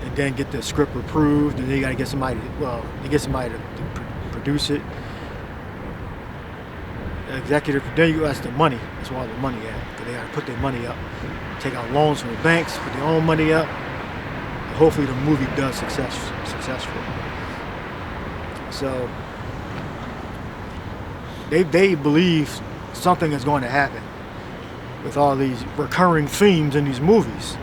and then get the script approved, and then you gotta get somebody. To produce it. Executive. Then that's the money. That's where all the money at. Because they gotta put their money up, take out loans from the banks, put their own money up. Hopefully the movie does successful. So they believe something is going to happen with all these recurring themes in these movies,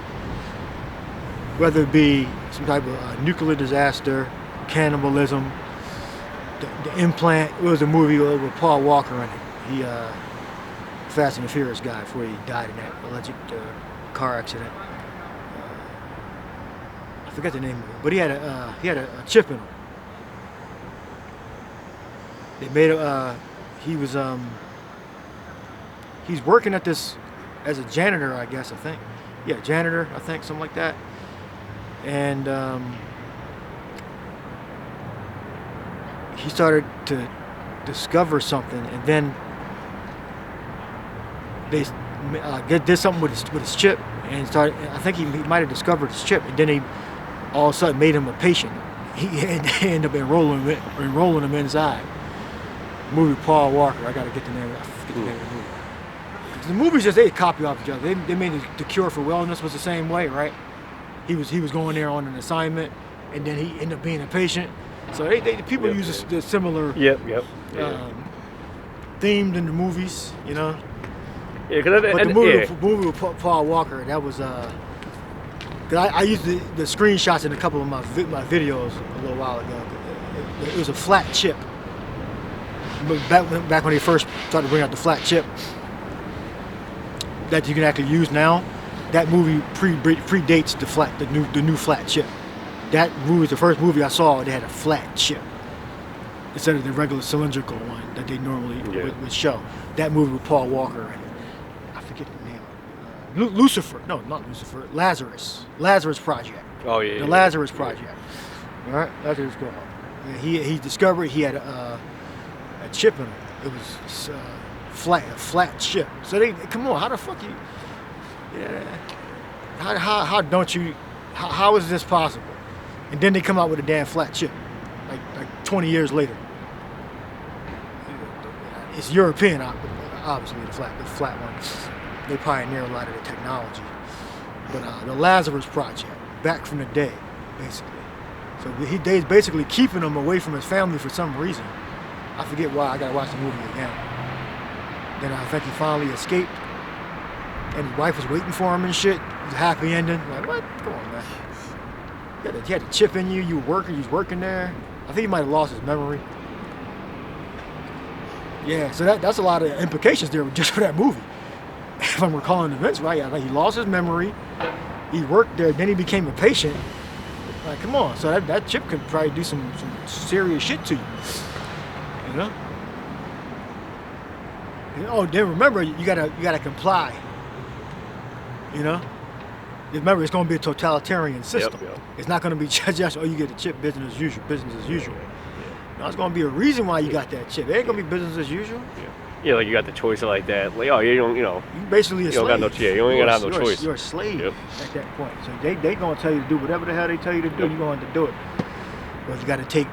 whether it be some type of nuclear disaster, cannibalism, the implant. It was a movie with Paul Walker in it. He Fast and the Furious guy before he died in that alleged car accident. I forget the name of it, but he had a chip in him. They made he's working at this as a janitor, I guess. I think, yeah, janitor. I think something like that. And he started to discover something, and then they did something with his chip, and started. I think he might have discovered his chip, and then they all of a sudden made him a patient. He ended up enrolling him inside. Movie Paul Walker. I gotta get the name. I forget the name of the movie. The movies just they copy off each other. They made the Cure for Wellness was the same way, right? He was going there on an assignment, and then he ended up being a patient. So people use the similar themed in the movies, you know. Yeah, but the movie with Paul Walker, that was cause I used the screenshots in a couple of my videos a little while ago. It was a flat chip. But back when they first started to bring out the flat chip that you can actually use now, that movie predates the new flat chip. That movie was the first movie I saw that had a flat chip instead of the regular cylindrical one that they normally would show. That movie with Paul Walker and I forget the name. Lucifer. No, not Lucifer. Lazarus Project. Oh yeah. The Lazarus Project. All right, that's what it's called. And he discovered he had a chip in it. It was a flat chip. So they come on, how the fuck you? Yeah. How don't you? How is this possible? And then they come out with a damn flat chip, like 20 years later. It's European, obviously the flat one. They pioneer a lot of the technology. But the Lazarus Project, back from the day, basically. So they's basically keeping him away from his family for some reason. I forget why. I gotta watch the movie again. Then I think he finally escaped, and his wife was waiting for him and shit. It was a happy ending. Like, what? Come on, man. You had a chip in you. You was working there. I think he might have lost his memory. Yeah, so that's a lot of implications there just for that movie. If I'm recalling the events right, like he lost his memory. He worked there, then he became a patient. Like, come on. So that chip could probably do some serious shit to you. You know? Oh, then remember, you gotta comply. You know? Remember, it's gonna be a totalitarian system. It's not gonna be just you get a chip, business as usual. There's gonna be a reason why you got that chip. It ain't gonna be business as usual. Yeah, like you got the choice of like that. Like, oh, you don't, You basically a slave. don't got no choice. You ain't gonna have no choice. You're a slave Yep. at that point. So they gonna tell you to do whatever the hell they tell you to do. You're going to do it. But you got to take,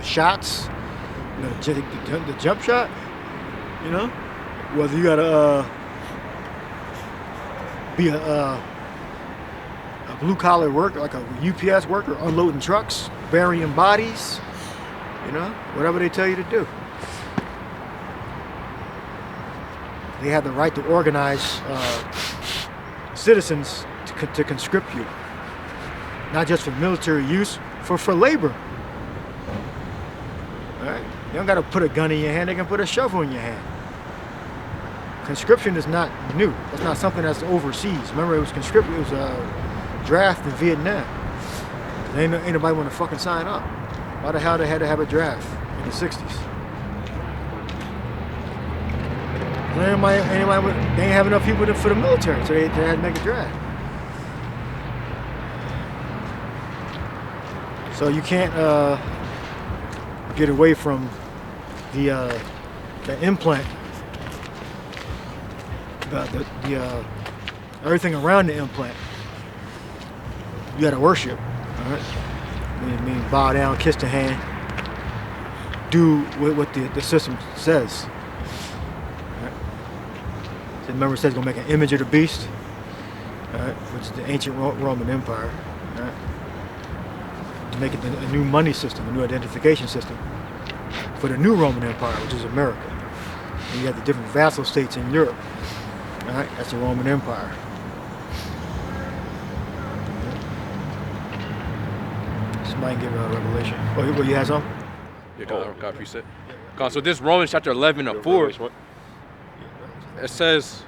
shots. The jump shot. Whether you gotta be a blue collar worker, like a UPS worker, unloading trucks, burying bodies. Whatever they tell you to do. They have the right to organize citizens to conscript you, not just for military use, for labor. All right? You don't got to put a gun in your hand; they can put a shovel in your hand. Conscription is not new. That's not something that's overseas. Remember, it was conscription. It was a draft in Vietnam. Ain't nobody want to fucking sign up. Why the hell they had to have a draft in the '60s? They ain't have enough people for the military, so they had to make a draft. So you can't get away from the implant, the everything around the implant. You got to worship, all right? I mean, bow down, kiss the hand, do what the system says. Remember, it says gonna make an image of the beast, which is the ancient Roman Empire, to make it a new money system, a new identification system for the new Roman Empire, which is America. And you have the different vassal states in Europe. That's the Roman Empire. Somebody give a revelation. Oh, you had something? Yeah, God preset. So this Romans chapter 11 of 4. It says,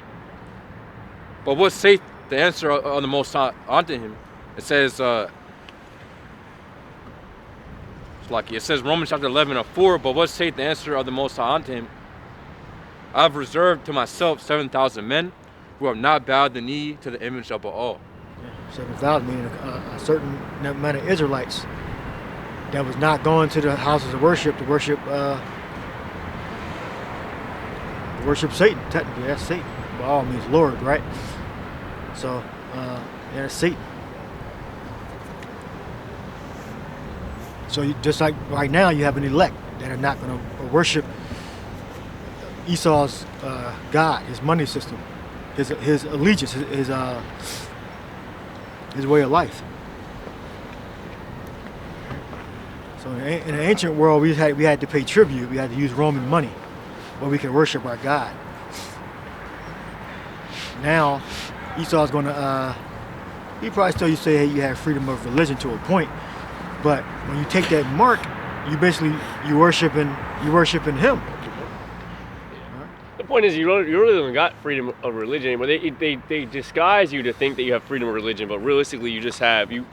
but what saith the answer of the Most High unto him? It says, it says Romans chapter 11 of 4, but what saith the answer of the Most High unto him? I have reserved to myself 7,000 men who have not bowed the knee to the image of Baal. 7,000 meaning a certain amount of Israelites that was not going to the houses of worship to worship Satan. Technically, that's Satan. Baal means Lord, right? So, that's Satan. So, just like right now, you have an elect that are not going to worship Esau's God, his money system, his allegiance, his way of life. So, in the ancient world, we had to pay tribute. We had to use Roman money, where we can worship our God. Now, Esau's going to, he probably still say, hey, you have freedom of religion to a point, but when you take that mark, you worshiping him. The point is, you really don't got freedom of religion anymore. They disguise you to think that you have freedom of religion, but realistically, you just have you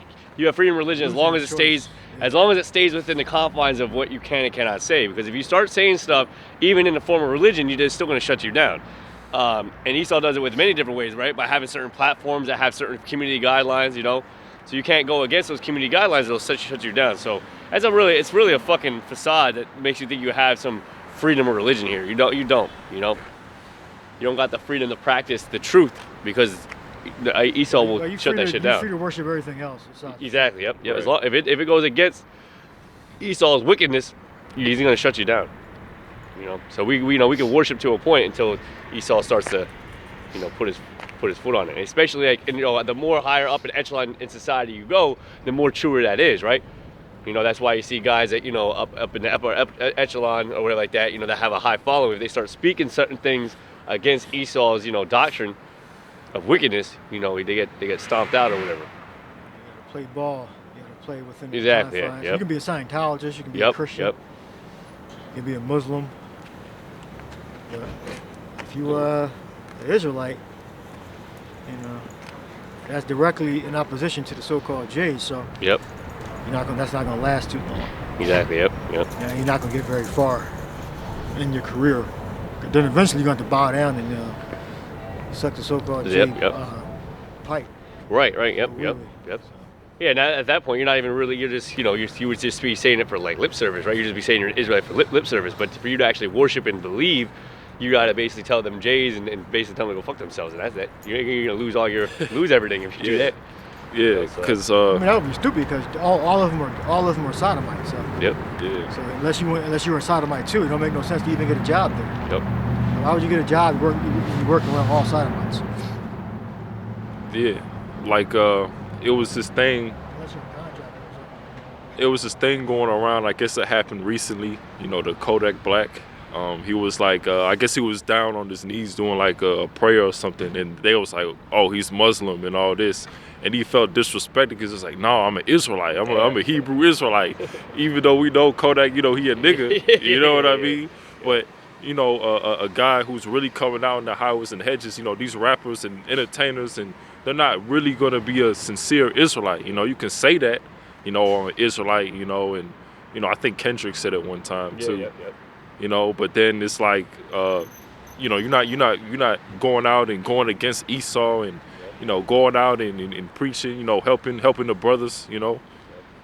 have freedom of religion as long as it stays within the confines of what you can and cannot say. Because if you start saying stuff, even in the form of religion, you're still going to shut you down. And Esau does it with many different ways, right? By having certain platforms that have certain community guidelines, So you can't go against those community guidelines; they'll shut you down. So it's really a fucking facade that makes you think you have some freedom of religion here. You don't. You don't got the freedom to practice the truth because Esau will shut that shit down. You're free to worship everything else. Exactly. Yep. Right. As long, if it goes against Esau's wickedness, he's going to shut you down. So we can worship to a point until Esau starts to, put his foot on it. And especially the more higher up an echelon in society you go, the more truer that is, right? That's why you see guys that up in the upper echelon or whatever like that, that have a high following. If they start speaking certain things against Esau's doctrine of wickedness, they get stomped out or whatever. You got to play ball. You got to play within the exactly. confines. Yep. You can be a Scientologist. You can be a Christian. Yep. You can be a Muslim. But if you an Israelite, that's directly in opposition to the so-called Jays. So Yep. That's not gonna last too long. Exactly. Yep. Yeah, you're not gonna get very far in your career. Then eventually you're going to bow down and suck the so-called J pipe. Right. Yep. Really. Yep. Yeah, and at that point, you're not even really, you're just, you would just be saying it for like lip service, right? You'd just be saying you're an Israelite for lip service. But for you to actually worship and believe, you got to basically tell them J's and basically tell them to go fuck themselves. And that's it. You're going to lose everything if you do that. Yeah, because I mean, that would be stupid because all of them are sodomites. So. Yep. Yeah. So unless you were a sodomite too, it don't make no sense to even get a job there. Yep. Why would you get a job working around all sodomites? Yeah, like it was this thing. Unless you're a contractor or something. It was this thing going around. I guess it happened recently. The Kodak Black. He was like, I guess he was down on his knees doing like a prayer or something, and they was like, oh, he's Muslim and all this. And he felt disrespected because it's like, no, I'm an Israelite. I'm a Hebrew Israelite. Even though we know Kodak, he a nigga. You know what I mean? But, a guy who's really coming out in the highways and hedges, these rappers and entertainers, and they're not really going to be a sincere Israelite. You can say that, I'm an Israelite, and, I think Kendrick said it one time too. Yeah. But then it's like, you're not going out and going against Esau and, going out and preaching, helping the brothers,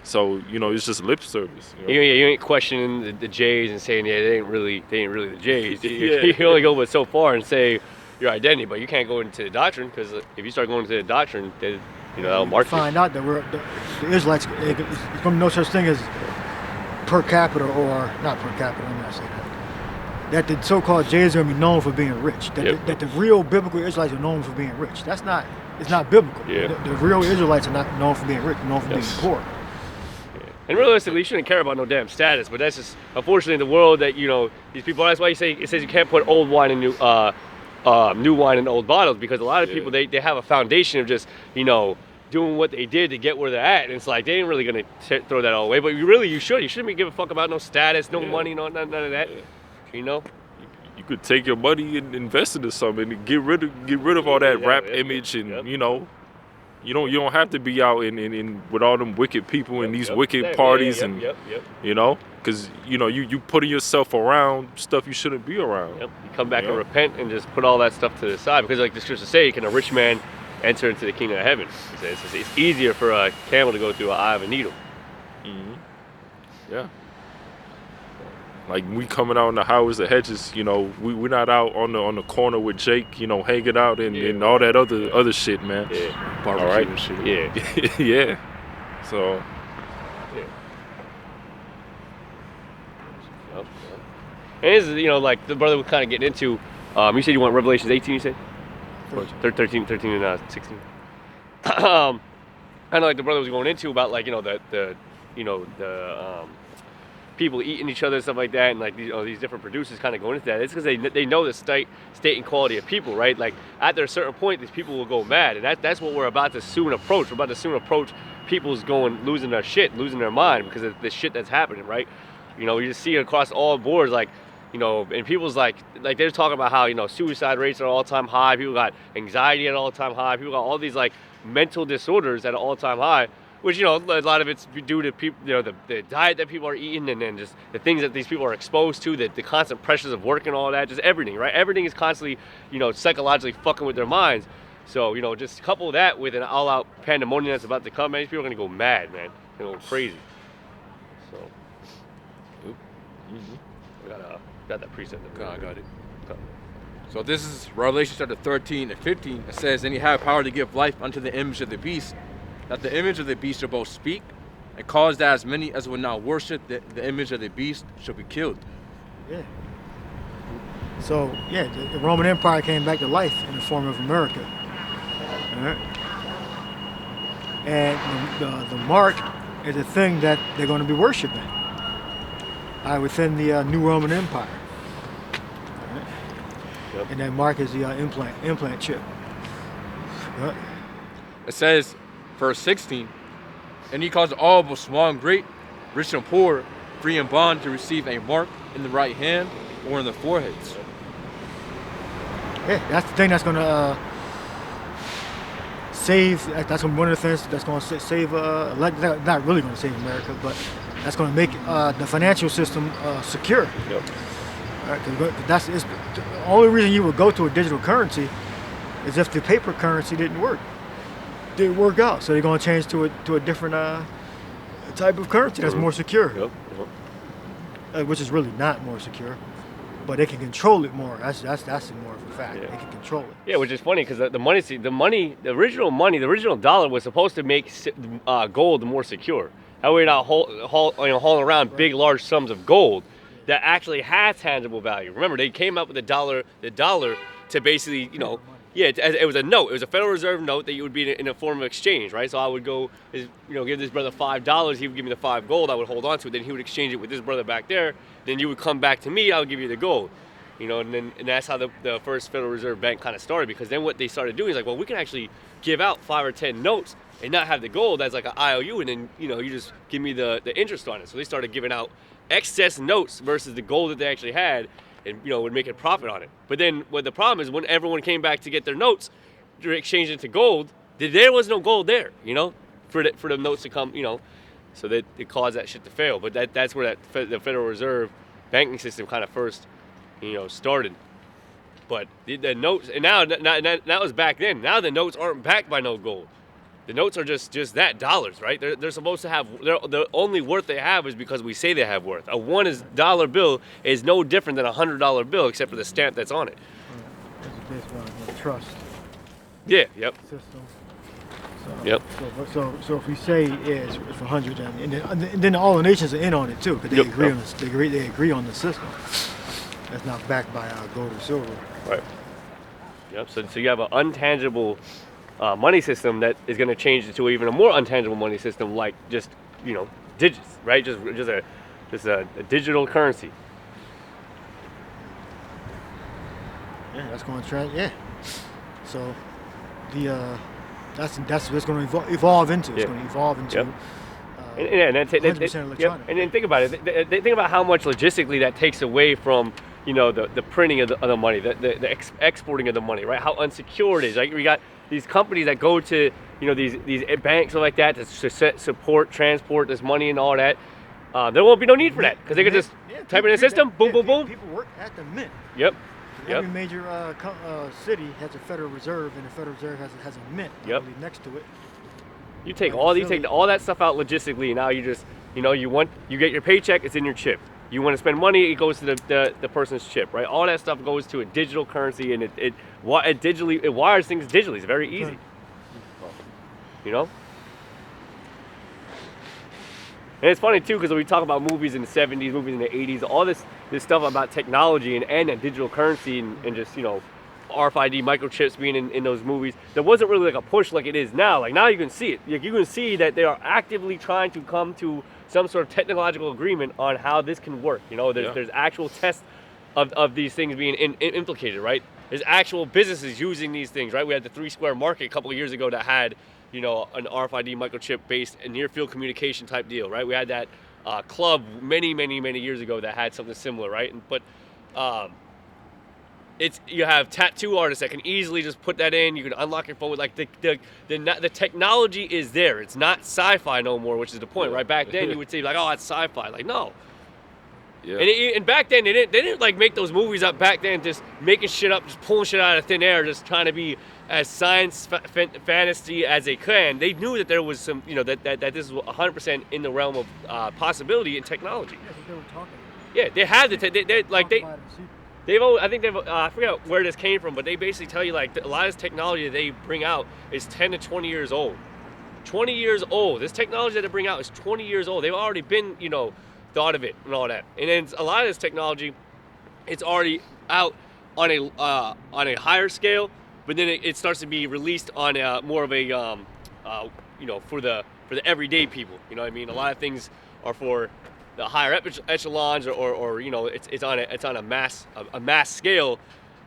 So, it's just lip service. You ain't questioning the J's and saying, they ain't really the J's. You only go but so far and say your identity, but you can't go into the doctrine, because if you start going into the doctrine, then, that'll mark you. Find out that the Israelites, there's going to be no such thing as per capita, or not per capita, let me not say that. That the so-called J's are going to be known for being rich. That the real biblical Israelites are known for being rich. It's not biblical. Yeah. The real Israelites are not known for being rich, they're known for being poor. And realistically, you shouldn't care about no damn status, but that's just, unfortunately, the world that, these people, that's why it says you can't put old wine in new wine in old bottles, because a lot of people, they have a foundation of just, doing what they did to get where they're at, and it's like, they ain't really going to throw that all away, but you shouldn't be giving a fuck about no status, no money, none of that, You could take your money and invest into something and get rid of all that rap image, and you don't have to be out in with all them wicked people and these wicked parties and because you putting yourself around stuff you shouldn't be around. You come back and repent and just put all that stuff to the side, because like the scriptures say, can a rich man enter into the kingdom of heaven? It's easier for a camel to go through an eye of a needle. Yeah. Like, we coming out in the highways and hedges, we're not out on the corner with Jake, hanging out and all that other shit, man. Yeah. Barbecue and shit. Yeah. Yeah. So. And this is, like the brother was kind of getting into, you said you want Revelations 18, you said? 13 and 16. Kind of like the brother was going into about, like, the people eating each other and stuff like that, and like these different producers kind of going into that. It's because they know the state and quality of people, right? Like, at a certain point, these people will go mad, and that's what we're about to soon approach. We're about to soon approach people's losing their shit, losing their mind because of the shit that's happening, right? You just see it across all boards, like, and people's like they're talking about how, suicide rates are all-time high, people got anxiety at all-time high, people got all these like mental disorders at an all-time high, which, a lot of it's due to people, the diet that people are eating, and then just the things that these people are exposed to, the constant pressures of work and all that, just everything, right? Everything is constantly, psychologically fucking with their minds. So, just couple that with an all-out pandemonium that's about to come, man, these people are going to go mad, man. They're going to go crazy. So, we got that precept. I got it. So this is Revelation chapter 13 and 15. It says, and he had power to give life unto the image of the beast, that the image of the beast shall both speak, and cause that as many as would not worship the image of the beast shall be killed. Yeah. So, the Roman Empire came back to life in the form of America. All right? And the mark is a thing that they're going to be worshiping within the new Roman Empire. All right? Yep. And that mark is the implant chip. Yep. It says, verse 16, and he caused all, both small and great, rich and poor, free and bond, to receive a mark in the right hand or in the foreheads. Yeah, that's the thing that's going to save. That's one of the things that's going to save. Not really going to save America, but that's going to make the financial system secure. Yep. That's the only reason you would go to a digital currency is if the paper currency didn't work. didn't work out. So they're going to change to a different type of currency that's more secure, Yep. which is really not more secure, but they can control it more. That's more of a fact. Yeah. They can control it. Yeah, which is funny because the original dollar was supposed to make gold more secure. That way, you're not hauling around big, large sums of gold that actually has tangible value. Remember, they came up with the dollar to basically, it was a note. It was a Federal Reserve note that you would be in a form of exchange, right? So I would go, give this brother $5. He would give me the 5 gold. I would hold on to it. Then he would exchange it with this brother back there. Then you would come back to me. I would give you the gold. And that's how the first Federal Reserve Bank kind of started. Because then what they started doing is like, well, we can actually give out 5 or 10 notes and not have the gold as like an IOU, and then you just give me the interest on it. So they started giving out excess notes versus the gold that they actually had, and would make a profit on it. But then what the problem is, when everyone came back to get their notes, to exchange it to gold, there was no gold there, for the notes to come, so that it caused that shit to fail. But that's where the Federal Reserve banking system kind of first, started. But the notes, and now that was back then. Now the notes aren't backed by no gold. The notes are just that, dollars, right? They're supposed to have, the only worth they have is because we say they have worth. A $1 bill is no different than a $100 bill except for the stamp that's on it. It's based on trust Yeah, yep. system. Yep. So if we say it's for 100, and then all the nations are in on it too, because they agree on this. They agree on the system. That's not backed by gold or silver. Right. Yep. So you have an untangible money system that is going to change to even a more untangible money system, like just digits, right? Just a digital currency. Yeah, that's going to trend. Yeah. So that's what it's going to evolve into. It's going to evolve into. And 100% electronic. And then think about it. Think about how much logistically that takes away from the printing of the money, the exporting of the money, right? How unsecure it is. Like we got these companies that go to these banks and like that to support, transport this money and all that. There won't be no need for that because they can just type in a system, boom, boom, boom. People work at the mint. Yep. Every major city has a Federal Reserve, and the Federal Reserve has a mint next to it. You take all that stuff out logistically. Now you just you get your paycheck, it's in your chip. You want to spend money, it goes to the person's chip, right? All that stuff goes to a digital currency, and it wires things digitally. It's very easy. And it's funny too, because when we talk about movies in the 70s, movies in the 80s, all this stuff about technology and digital currency and just RFID microchips being in those movies, there wasn't really like a push like it is now. Like now you can see it. You can see that they are actively trying to come to some sort of technological agreement on how this can work. There's actual tests of these things being implicated, right? There's actual businesses using these things, right? We had the 3 Square Market a couple of years ago that had an RFID microchip based near field communication type deal, right? We had that club many years ago that had something similar, right? But you have tattoo artists that can easily just put that in. You can unlock your phone with the technology is there. It's not sci-fi no more, which is the point, right? Back then you would say like, oh, it's sci-fi. Like no. Yeah. And back then they didn't like make those movies up back then just making shit up, just pulling shit out of thin air, just trying to be as science fantasy as they can. They knew that there was some, that this was 100% in the realm of possibility and technology. Yeah, they were talking. Yeah, they had I forget where this came from, but they basically tell you like a lot of this technology that they bring out is 10 to 20 years old. 20 years old. This technology that they bring out is 20 years old. They've already been, thought of it and all that. And then a lot of this technology, it's already out on a higher scale, but then it starts to be released on more of a for the everyday people. You know what I mean? A lot of things are for the higher echelons, or it's on a mass scale.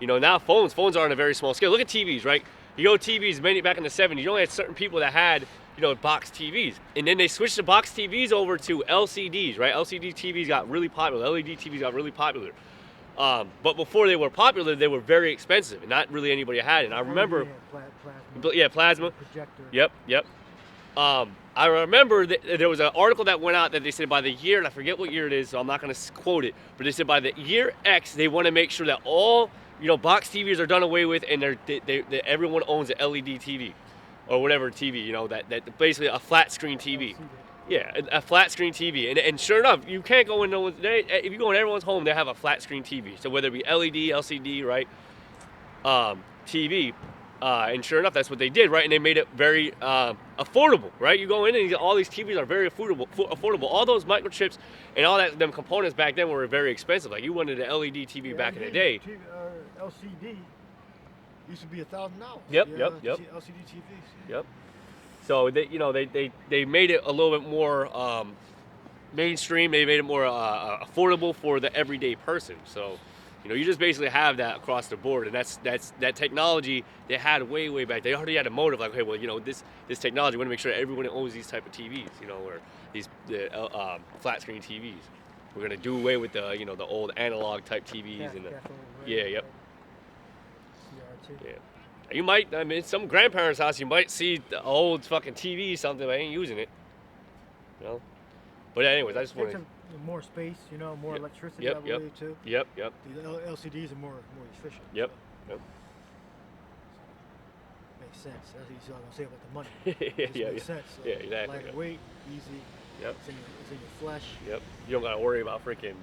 Now phones are on a very small scale. Look at TVs, right? You go TVs back in the 70s. You only had certain people that had box TVs, and then they switched the box TVs over to LCDs, right? LCD TVs got really popular. LED TVs got really popular. But before they were popular, they were very expensive, and not really anybody had it. And I remember, plasma. Projector. Yep. I remember that there was an article that went out that they said by the year, and I forget what year it is, so I'm not going to quote it, but they said by the year X, they want to make sure that all box TVs are done away with, and everyone owns an LED TV. or whatever TV, you know, that basically a flat screen TV. Yeah, a flat screen TV, and sure enough, you can't go in no one's. If you go in everyone's home, they have a flat screen TV. So whether it be LED, LCD, right, TV, and sure enough, that's what they did, right? And they made it very affordable, right? You go in and all these TVs are very affordable. All those microchips and all that them components back then were very expensive. Like you wanted an LED TV back in the day. LCD used to be $1,000. Yep. LCD TVs. Yep. So they made it a little bit more mainstream. They made it more affordable for the everyday person. So, you know, you just basically have that across the board, and that's that technology they had way back. They already had a motive, like, okay, well, you know, this technology, we want to make sure that everyone owns these type of TVs, you know, or these flat screen TVs. We're gonna do away with the the old analog type TVs and yep. Yeah. You might, I mean, some grandparents' house, you might see the old fucking TV, something, but I ain't using it. You know? But anyways, I just want to... More space, you know, more electricity, I Yep. believe, too. Yep. The LCDs are more efficient. Yep. Makes sense. That's what you're going to say about the money. Yeah. Makes sense. So Exactly. Lightweight, easy. Yep. It's in your flesh. Yep. You don't got to worry about freaking,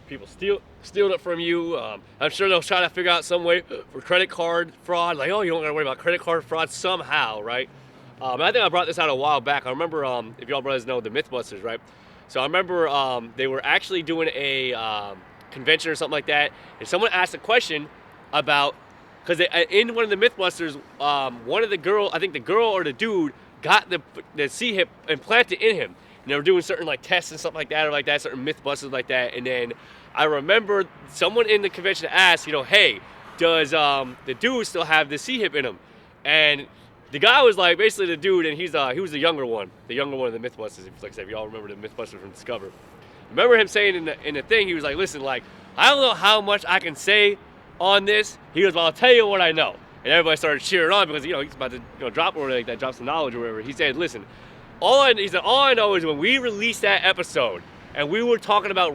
people stealing it from you. I'm sure they'll try to figure out some way for credit card fraud. Like, oh, you don't got to worry about credit card fraud somehow, right? I think I brought this out a while back. I remember, if y'all brothers know the Mythbusters, right? So I remember they were actually doing a convention or something like that, and someone asked a question about, because in one of the Mythbusters, one of the girl, I think the girl or the dude, got the C-hip implanted in him. And they were doing certain like tests and stuff like that, certain Mythbusters like that. And then I remember someone in the convention asked, hey, does the dude still have the C-hip in him? And the guy was like, basically the dude, and he was the younger one of the Mythbusters. Like I said, if y'all remember the Mythbusters from Discover. Remember him saying in the thing, he was like, listen, like, I don't know how much I can say on this. He goes, well, I'll tell you what I know. And everybody started cheering on because, he's about to drop or like that, drop some knowledge or whatever. He said, listen, all I know is when we released that episode and we were talking about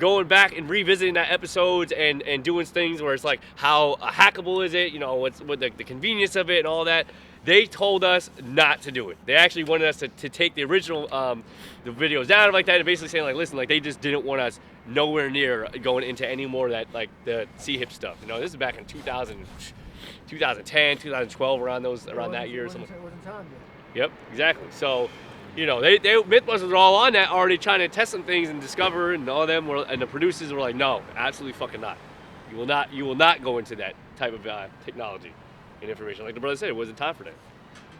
going back and revisiting that episodes and doing things where it's like, how hackable is it, what's the convenience of it and all that. They told us not to do it. They actually wanted us to take the original the videos down like that, and basically saying like, listen, like they just didn't want us nowhere near going into any more of that, like the C-hip stuff. This is back in 2010, 2012, around that year or something. It wasn't time yet. Yep, exactly. So, they Mythbusters were all on that already, trying to test some things and discover, and all of them were, and the producers were like, no, absolutely fucking not. You will not go into that type of technology and information. Like the brother said, it wasn't time for that.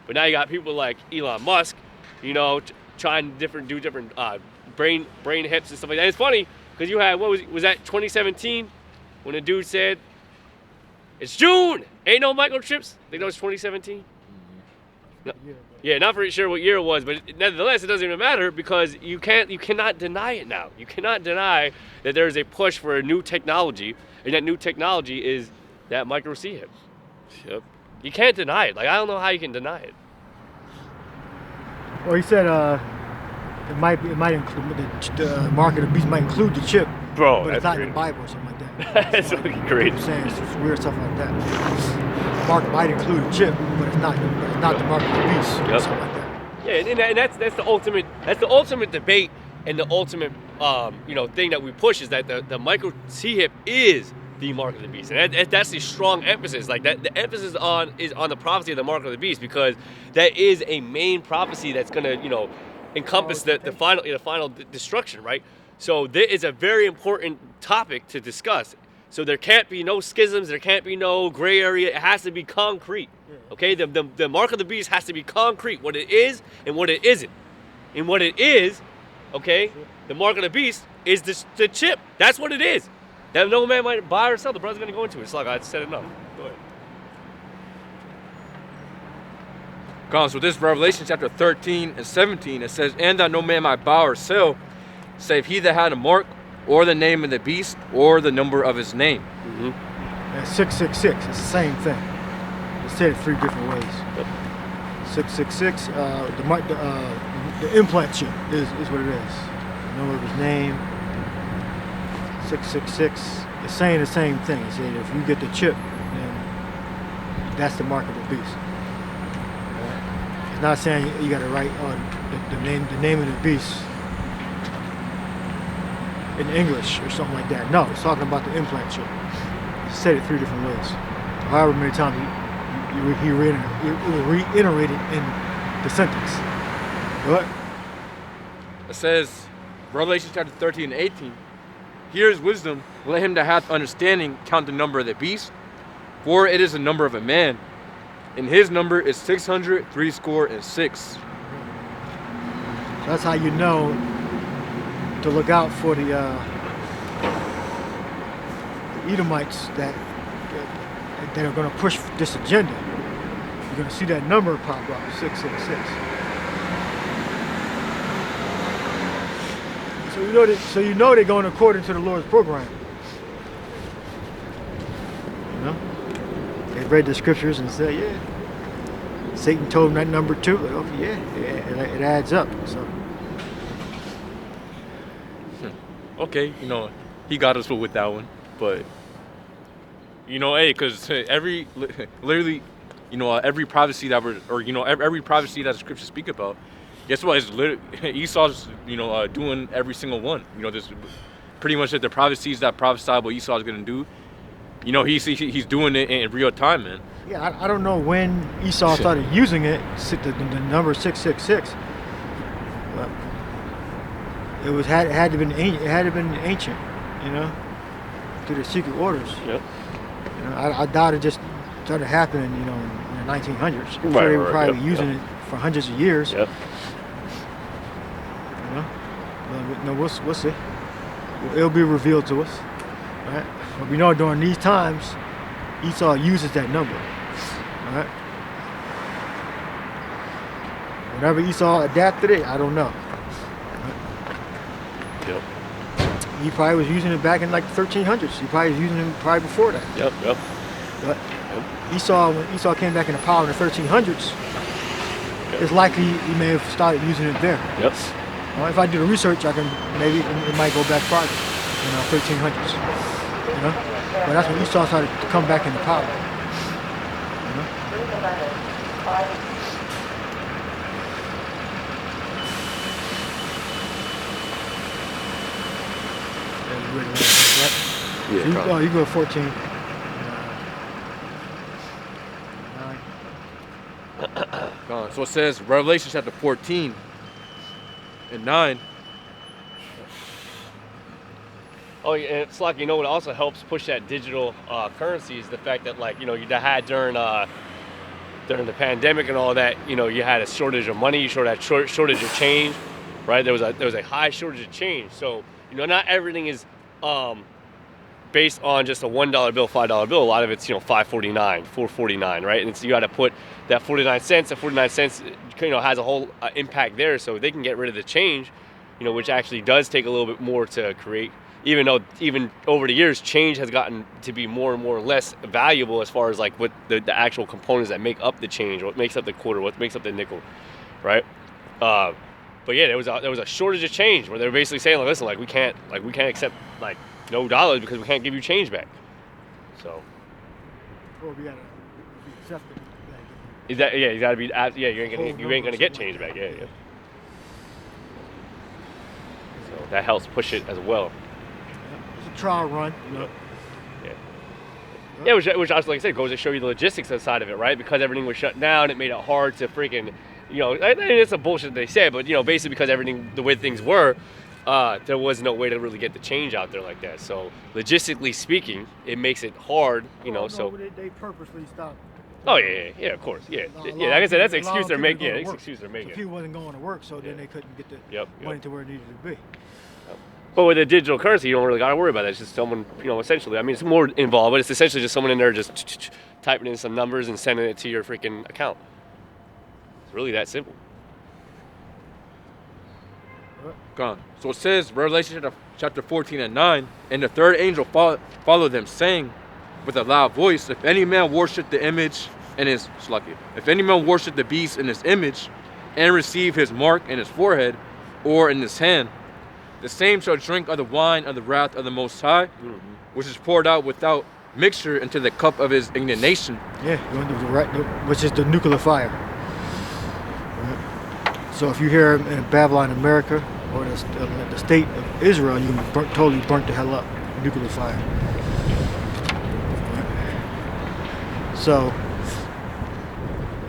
But now you got people like Elon Musk, trying do different brain hips and stuff like that. And it's funny because you had, was that 2017 when the dude said, it's June, ain't no microchips? I think that was 2017. No, yeah, not for sure what year it was, but nevertheless, it doesn't even matter because you cannot deny it now. You cannot deny that there is a push for a new technology, and that new technology is that micro C-hip. Yep. You can't deny it. Like, I don't know how you can deny it. Well, he said it might include the mark of the beast might include the chip, bro. But it's not in the Bible or something like that. That's fucking crazy. Saying it's weird stuff like that. The mark might include a chip, but it's not the mark of the beast. Yep. Something like that. Yeah, and that's the ultimate debate, and the ultimate thing that we push is that the micro C-hip is the mark of the beast, and that's the strong emphasis. Like that, the emphasis is on the prophecy of the mark of the beast, because that is a main prophecy that's gonna encompass the final destruction, right? So there is a very important topic to discuss. So there can't be no schisms, there can't be no gray area. It has to be concrete. Okay, the mark of the beast has to be concrete, what it is and what it isn't. And what it is, okay, the mark of the beast is the chip. That's what it is. That no man might buy or sell. The brother's gonna go into it. It's like I said enough. Go ahead. Comes with this Revelation chapter 13 and 17. It says, and that no man might buy or sell, save he that had a mark, or the name of the beast, or the number of his name. Mm-hmm. And 666, it's the same thing. It's said it 3 different ways. Yep. 666, the implant chip is what it is. The number of his name. 666, it's saying the same thing. It said if you get the chip, then that's the mark of the beast. It's not saying you got to write the name of the beast in English or something like that. No, it's talking about the implant chip. He said it 3 different ways. However many times he reiterated in the sentence. What? It says, Revelation chapter 13 and 18, here is wisdom, let him that hath understanding count the number of the beast, for it is the number of a man, and his number is 666. So that's how you know to look out for the Edomites that are going to push this agenda. You're going to see that number pop up, 666. So you know they're going according to the Lord's program. You know, they read the scriptures and said, yeah, Satan told them that number too. Like, okay, yeah, it adds up. So. Okay, you know, he got us with that one, but you know, hey, because literally, you know, every prophecy that every prophecy that the scriptures speak about, guess what? It's literally Esau's, you know, doing every single one. You know, this pretty much the prophecies that prophesy what Esau's gonna do. You know, he's doing it in real time, man. Yeah, I don't know when Esau started using it, the number 666. But it had to have been ancient, you know, through the secret orders. Yep. You know, I doubt it just started happening, you know, in the 1900s. I'm Right, sure they were right, probably using it for hundreds of years. Yep. You know, no, we'll see. It'll be revealed to us, right? But we know during these times, Esau uses that number, right? Whenever Esau adapted it, I don't know. Yep. He probably was using it back in like the 1300s. He probably was using it probably before that. Yep. But when Esau came back into power in the 1300s, it's likely he may have started using it there. Yep. If I do the research, maybe it might go back farther, you know, 1300s. You know, but that's when Esau started to come back into power. You know? Yeah. So you go 14. 9. So it says Revelation chapter 14 and 9. Oh, yeah, and it's like, you know, what also helps push that digital currency is the fact that, like, you know, you had during the pandemic and all that, you know, you had a shortage of money, you had shortage of change, right? There was a high shortage of change. So, you know, not everything is based on just a $1 bill, $5 bill. A lot of it's, you know, $5.49, $4.49, right? And so you got to put that 49 cents. That 49 cents, you know, has a whole impact there. So they can get rid of the change, you know, which actually does take a little bit more to create. Even though over the years, change has gotten to be more and more less valuable as far as like what the actual components that make up the change, what makes up the quarter, what makes up the nickel, right? But yeah, there was a shortage of change where they were basically saying, like, listen, we can't accept like no dollars because we can't give you change back. So. Or we gotta accept it. Is that, yeah, you gotta be, you ain't gonna get change back, yeah. So that helps push it as well. It's a trial run. You know? Yeah, which also, like I said, goes to show you the logistics side of it, right? Because everything was shut down, it made it hard to freaking, you know, and it's a bullshit they say, but, you know, basically because everything, the way things were, there was no way to really get the change out there like that. So logistically speaking, it makes it hard, you know. So they purposely stopped. Oh yeah, of course, yeah. Like I said, that's an excuse they're making. Yeah, that's an excuse they're making. So people wasn't going to work, so then they couldn't get the money to where it needed to be. But with the digital currency, you don't really got to worry about that. It's just someone, you know, essentially. I mean, it's more involved, but it's essentially just someone in there just typing in some numbers and sending it to your freaking account. It's really that simple. Gone. So it says, Revelation chapter 14 and 9, and the third angel followed them, saying with a loud voice, if any man worship the image and his, if any man worship the beast in his image and receive his mark in his forehead or in his hand, the same shall drink of the wine of the wrath of the Most High, which is poured out without mixture into the cup of his indignation. Yeah, which is the nuclear fire. So if you're here in Babylon, America, or the state of Israel, you can be totally burnt the hell up, nuclear fire. So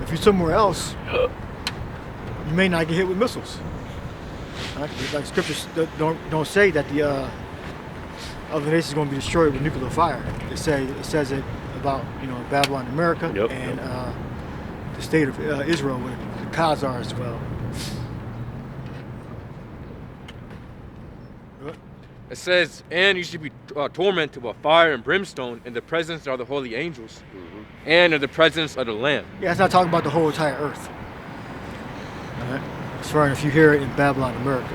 if you're somewhere else, you may not get hit with missiles. Right? Like scriptures don't say that the other nations is going to be destroyed with nuclear fire. It says it about Babylon, America, and the state of Israel with the Khazars as well. It says, and you should be tormented with fire and brimstone in the presence of the holy angels and in the presence of the Lamb. Yeah, it's not talking about the whole entire earth. All right? As far as if you hear it in Babylon, America.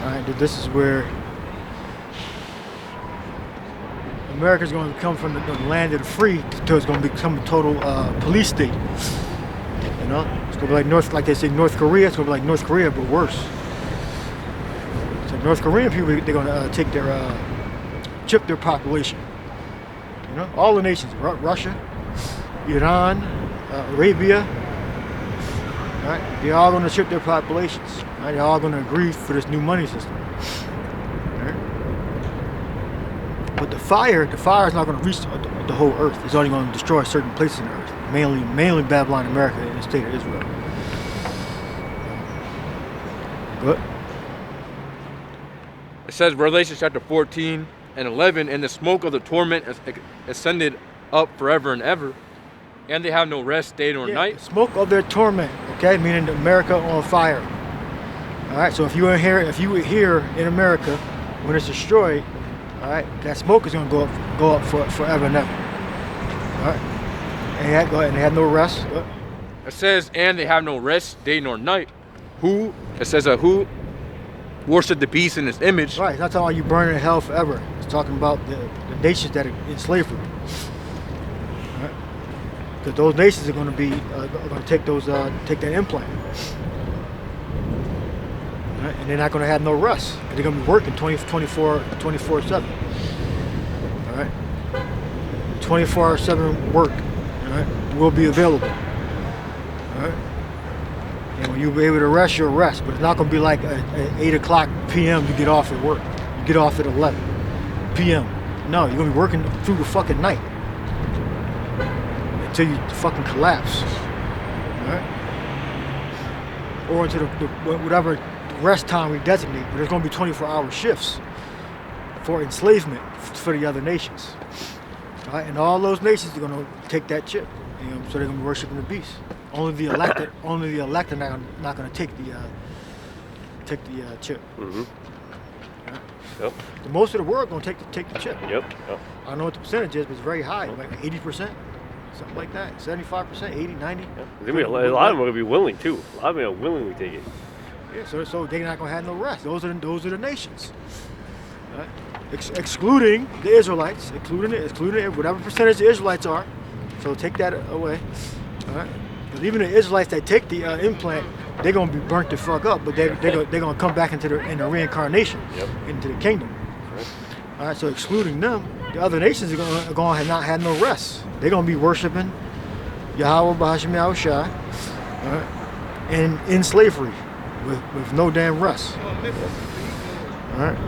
All right, this is where America's going to become from the land of the free to it's going to become a total police state. It's going to be like like they say North Korea. It's going to be like North Korea, but worse. So North Korean people, they're going to take chip their population. All the nations, Russia, Iran, Arabia. All right, they're all going to chip their populations. Right? They're all going to agree for this new money system. But the fire is not going to reach the whole earth. It's only going to destroy certain places in the earth, mainly Babylon, America, and the state of Israel. Good. It says Revelation chapter 14 and 11, and the smoke of the torment is ascended up forever and ever, and they have no rest day nor night. The smoke of their torment, okay, meaning America on fire. All right, so if you were here in America when it's destroyed, all right, that smoke is going to go up forever and ever. All right, and they have no rest. It says, and they have no rest day nor night. Who worship the beast in his image. Right, it's not talking about you burning in hell forever. It's talking about the nations that are in slavery. Right? Because those nations are going to be going to take that implant. Right? And they're not going to have no rest. They're going to be working 24/7. All right, 24/7 work. All right, will be available. All right. And when you'll be able to rest, you'll rest. But it's not going to be like at 8 o'clock p.m. you get off at work. You get off at 11 p.m. No, you're going to be working through the fucking night until you fucking collapse. All right? Or until whatever rest time we designate. But there's going to be 24-hour shifts for enslavement for the other nations. All right? And all those nations are going to take that chip. So they're going to be worshiping the beast. Only the elected are not going to take the chip. Mm-hmm. Right? Yep. The most of the world going to take the chip. Yep. I don't know what the percentage is, but it's very high, like 80%, something like that, 75%, 80, 90. Yep. A lot of them are going to be willing too. A lot of them are willingly take it. Yeah, so they're not going to have no rest. Those are the nations. Right? Excluding the Israelites, excluding whatever percentage the Israelites are. So take that away. All right. Because even the Israelites that take the implant, they're gonna be burnt the fuck up, but they're gonna come back into the reincarnation, into the kingdom. Right. All right. So excluding them, the other nations are gonna not have no rest. They're gonna be worshiping Yahweh Bahashim Yahushua, all right, and in slavery with no damn rest. All right.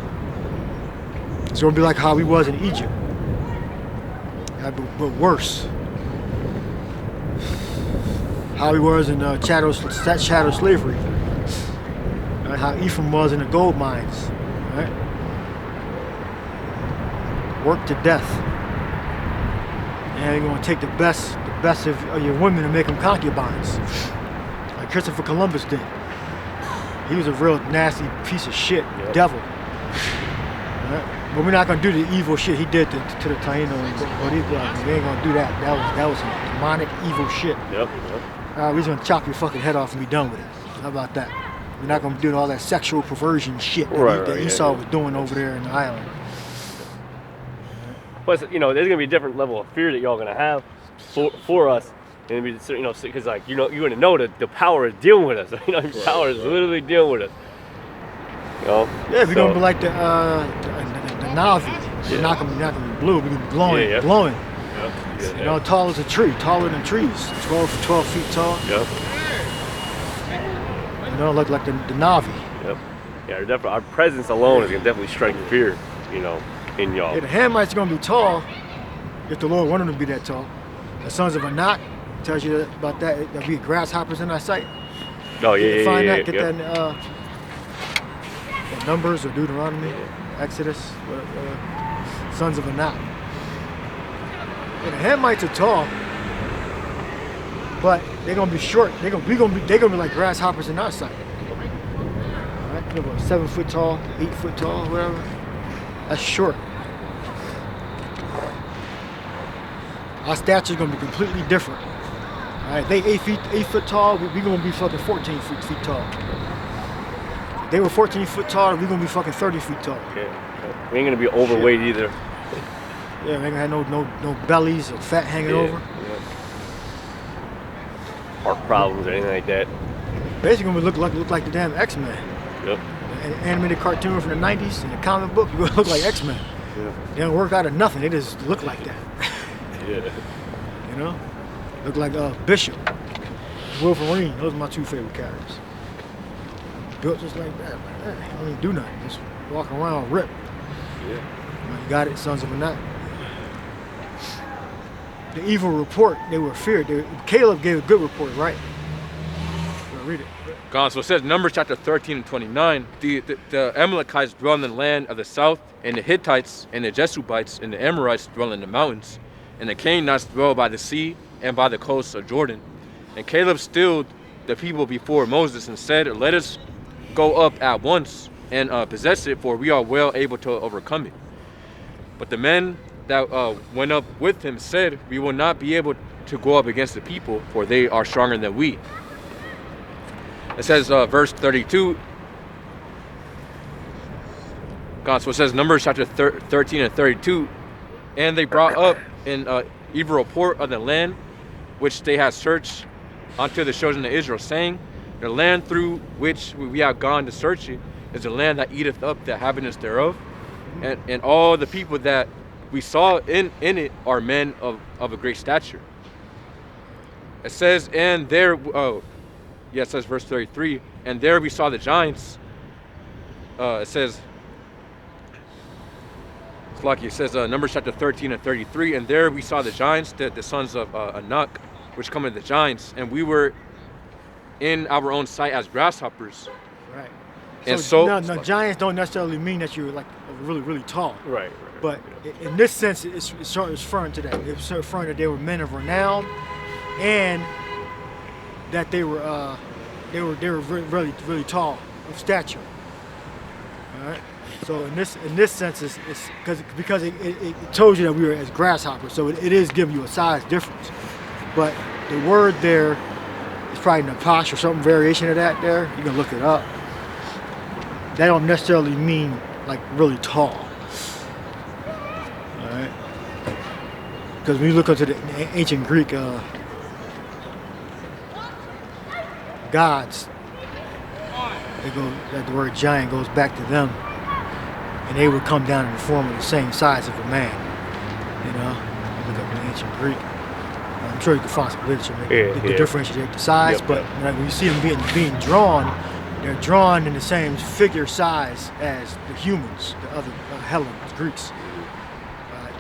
It's gonna be like how we was in Egypt, but worse. How he was in chattel slavery. Right? How Ephraim was in the gold mines. Right? Worked to death. And you're going to take the best of your women and make them concubines. Like Christopher Columbus did. He was a real nasty piece of shit, devil. Right? But we're not going to do the evil shit he did to the Taino and Boricua. We ain't going to do that. That was some demonic, evil shit. Yep. We're just gonna chop your fucking head off and be done with it. How about that? We're not gonna do all that sexual perversion shit that Esau was doing over there in the island. Plus, there's gonna be a different level of fear that y'all gonna have for us, and because you're gonna know that the power is dealing with us. Your power is literally dealing with us. Yeah, we're gonna be like the Navi. We're not gonna be blue. We're gonna be glowing. Yeah. Tall as a tree, taller than trees. 12 feet tall. Yep. You know, like the Navi. Yep. Yeah, definitely. Our presence alone is gonna definitely strike fear, you know, in y'all. Yeah, the Hamites are gonna be tall if the Lord wanted them to be that tall. The sons of Anak tells you about that. There'll be grasshoppers in our sight. Oh yeah, Find that. yeah. Get that in Numbers or Deuteronomy, Exodus. Sons of Anak. Yeah, the Hamites are tall, but they're gonna be short. They're gonna be like grasshoppers in our sight. All right, they're about 7 foot tall, 8 foot tall, whatever. That's short. Our stature's gonna be completely different. All right, they 8 foot tall. We gonna be fucking 14 feet tall. They were 14 foot tall. We gonna be fucking 30 feet tall. Yeah. We ain't gonna be overweight either. Yeah, we ain't gonna have no bellies or fat hanging over. Yeah. Heart problems or anything like that. Basically, gonna look like the damn X-Men. Yep. An animated cartoon from the 90s in the comic book. You gonna look like X-Men. Yeah. They don't work out of nothing. They just look like that. Yeah. You know, look like Bishop, Wolverine. Those are my two favorite characters. Built just like that. Like that. They don't even do nothing. Just walk around, rip. Yeah. You got it, sons of Anak. The evil report, they were feared. Caleb gave a good report, right? Read it. God, so it says Numbers chapter 13 and 29. The Amalekites dwell in the land of the south, and the Hittites and the Jesubites and the Amorites dwell in the mountains, and the Canaanites dwell by the sea and by the coast of Jordan. And Caleb stilled the people before Moses and said, let us go up at once and possess it, for we are well able to overcome it. But the men that went up with him said, we will not be able to go up against the people, for they are stronger than we. It says, verse 32. God, so it says Numbers chapter 13 and 32. And they brought up an evil report of the land which they had searched unto the children of Israel, saying, the land through which we have gone to search it is the land that eateth up the inhabitants thereof. And all the people that we saw in it are men of a great stature. It says, and there, it says verse 33, and there we saw the giants. It says, it's lucky, it says Numbers chapter 13 and 33, and there we saw the giants, the sons of Anak, which come of the giants, and we were in our own sight as grasshoppers. Right. And no, giants don't necessarily mean that you're like really, really tall. Right. But in this sense, it's referring to that. It's referring that they were men of renown, and that they were really, really tall of stature. All right. So in this sense, it's because it told you that we were as grasshoppers. So it is giving you a size difference. But the word there is probably napash or some variation of that. There, you can look it up. That don't necessarily mean like really tall. All right. Because when you look into the ancient Greek gods, that the word giant goes back to them, and they would come down in the form of the same size of a man. You know, look up in ancient Greek. I'm sure you can find some literature to differentiate the size, but when you see them being drawn, they're drawn in the same figure size as the humans, the other Hellenes, Greeks.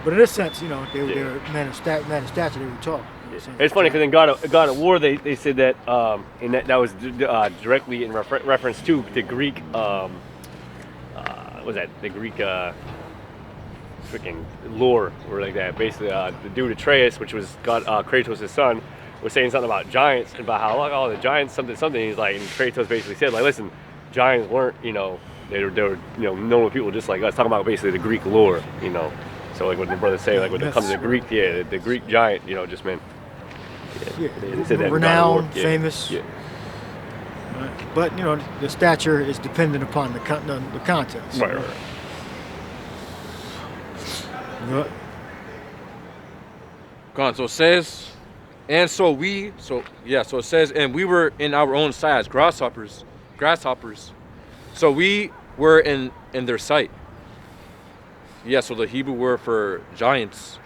But in this sense, you know, they were men of stature, they were tall. It's funny because in God of War, they said that, and that was directly in reference to the Greek, what was that? The Greek freaking lore, or like that. Basically, the dude Atreus, which was God, Kratos' son, was saying something about giants and about how, like, oh, the giants, something. He's like, and Kratos basically said, like, listen, giants weren't, you know, they were, you know, normal people just like us. Talking about basically the Greek lore, you know. So like what the brothers say, like when it comes to the Greek, the Greek giant, you know, just meant. They said that renowned, famous. Yeah. Right. But you know, the stature is dependent upon the context. Right. Right. God, so it says, and so it says, and we were in our own sight as grasshoppers. So we were in their sight. Yeah, so the Hebrew word for giants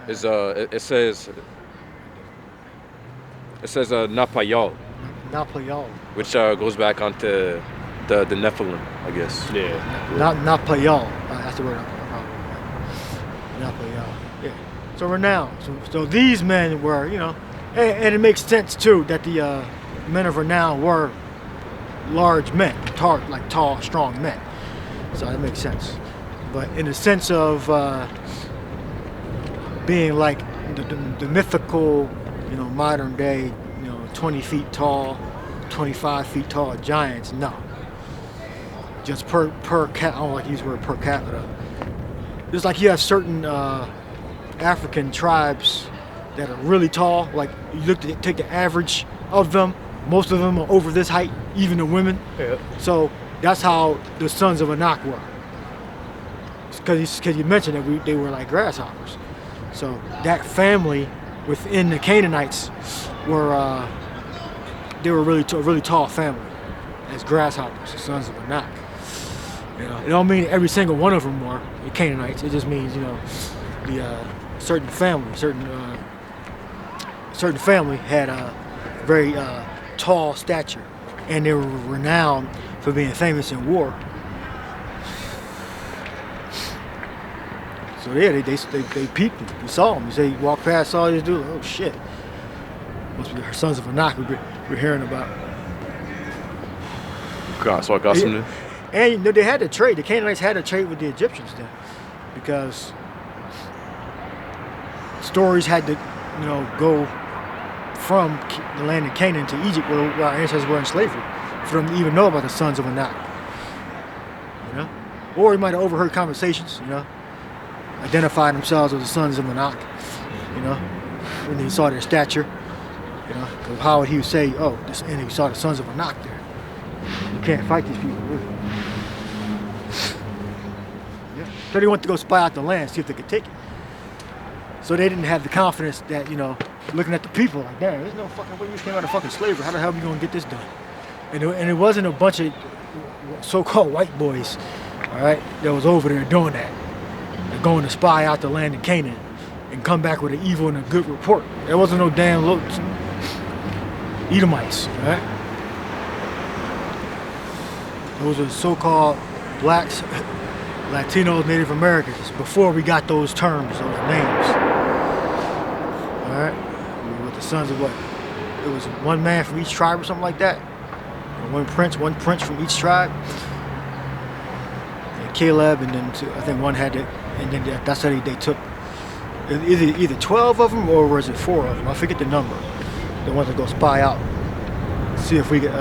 is it says napayal. Not Playal. which goes back onto the Nephilim, I guess. Yeah. Not Playal. That's the word I'm probably. Not Playal. Yeah. So renown. So these men were, and it makes sense too that the men of renown were large men, tall, strong men. So that makes sense. But in the sense of being like the mythical, modern day, 20 feet tall, 25 feet tall giants, no. Just per cap, I don't like to use the word per capita. It's like you have certain African tribes that are really tall. Like you take the average of them, most of them are over this height, even the women. Yeah. So that's how the sons of Anak were. Because you mentioned that they were like grasshoppers. So that family within the Canaanites were they were really tall family as grasshoppers, the sons of Anak. It don't mean every single one of them were the Canaanites. It just means the certain family had a very tall stature, and they were renowned for being famous in war. So yeah, they peeped him. We saw him. You walk past, saw this dude. Oh shit! Must be the sons of Anak we're hearing about. God, so I got something. And they had to trade. The Canaanites had to trade with the Egyptians then, because stories had to, go from the land of Canaan to Egypt, where our ancestors were in slavery, for them to even know about the sons of Anak. Or he might have overheard conversations, identified themselves as the sons of Anak, when he saw their stature, because how would he say, oh, and he saw the sons of Anak there. You can't fight these people, really. Yeah. So they went to go spy out the land, see if they could take it. So they didn't have the confidence that, looking at the people like, damn, there's no fucking way you came out of fucking slavery. How the hell are you going to get this done? And it wasn't a bunch of so-called white boys, all right, that was over there doing that. They're going to spy out the land of Canaan and come back with an evil and a good report. There wasn't no damn Edomites, all right? Those are so-called blacks, Latinos, Native Americans, before we got those terms, those names. All right? With the sons of what? It was one man from each tribe or something like that. Or one prince from each tribe. And Caleb, and then I think one had it, and then that's how they took either 12 of them, or was it 4 of them? I forget the number. They wanted to go spy out, see if we could,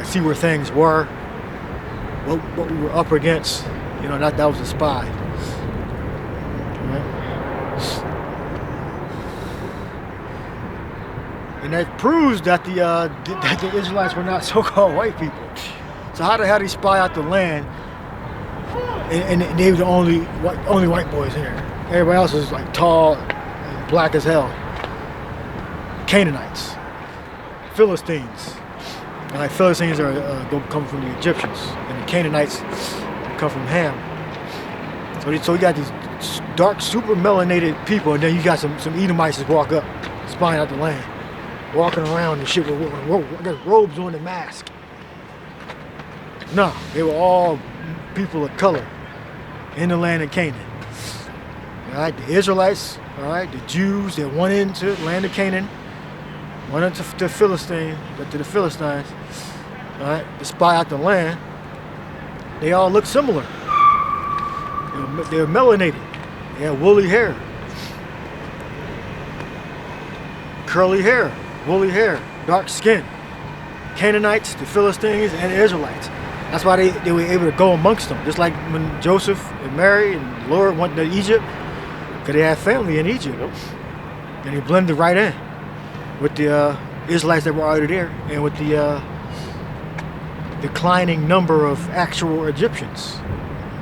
see where things were, what we were up against. That was a spy. Right? And that proves that the Israelites were not so-called white people. So how the hell did he spy out the land, and they were the only white boys in there? Everybody else was like tall and black as hell. Canaanites, Philistines. And like Philistines come from the Egyptians, and the Canaanites come from Ham. So you got these dark, super melanated people, and then you got some Edomites that walk up, spying out the land, walking around and shit with robes on and mask. No, they were all people of color in the land of Canaan. All right, the Israelites, all right, the Jews that went into the land of Canaan, went into the Philistines, all right, to spy out the land. They all look similar. They were melanated. They had woolly hair, curly hair, woolly hair, dark skin. Canaanites, the Philistines, and the Israelites. That's why they were able to go amongst them. Just like when Joseph and Mary and the Lord went to Egypt, because they had family in Egypt. And they blended right in with the Israelites that were already there, and with the declining number of actual Egyptians.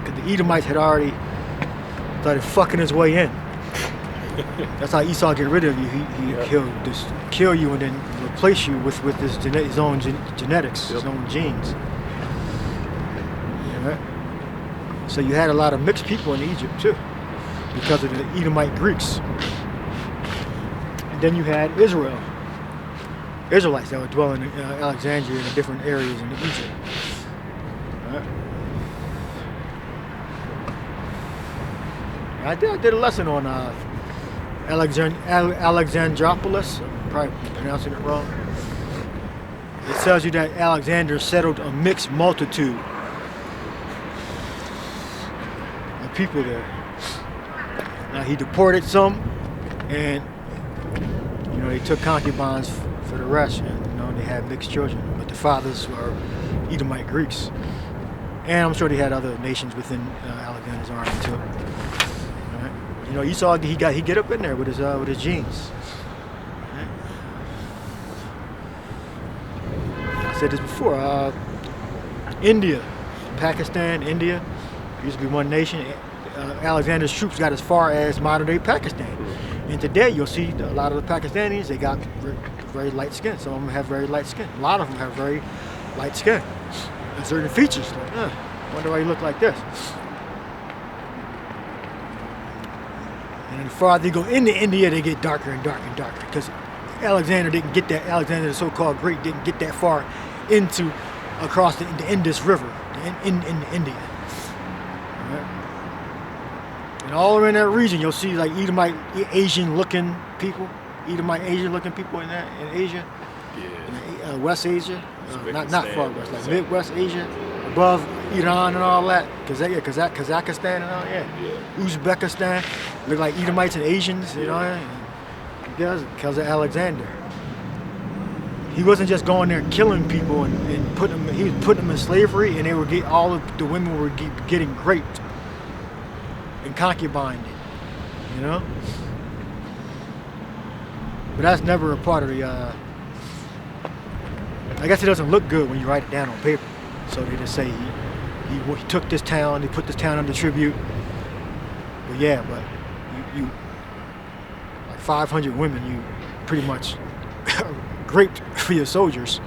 Because the Edomites had already started fucking his way in. That's how Esau get rid of you. He'll just kill you and then replace you with his own genetics, his own genes. Right? So you had a lot of mixed people in Egypt too, because of the Edomite Greeks. And then you had Israel. Israelites that were dwelling in Alexandria and the different areas in Egypt. Right. I did a lesson on Alexandropolis. I'm probably pronouncing it wrong. It tells you that Alexander settled a mixed multitude of people there. Now he deported some, and they took concubines for the rest, and they had mixed children, but the fathers were Edomite Greeks, and I'm sure they had other nations within Alexander's army too. Right. Esau he get up in there with his genes. Right. I said this before. India, Pakistan, India used to be one nation. Alexander's troops got as far as modern-day Pakistan. And today you'll see a lot of the Pakistanis, they got very light skin. Some of them have very light skin. A lot of them have very light skin. And certain features, like, wonder why you look like this. And the farther you go into India, they get darker and darker and darker. Because Alexander, the so-called Great, didn't get that far across the Indus River in India. Right. And all around that region, you'll see like Edomite Asian-looking people in Asia, in West Asia, not far west, like Midwest Asia, above Iran and all that, Kazakhstan and all that, Uzbekistan, look like Edomites and Asians, because of Alexander. He wasn't just going there killing people and he was putting them in slavery, and all of the women were getting raped and concubined, But that's never a part of the, I guess it doesn't look good when you write it down on paper. So they just say he took this town, they put this town under tribute. But you like 500 women, you pretty much raped for your soldiers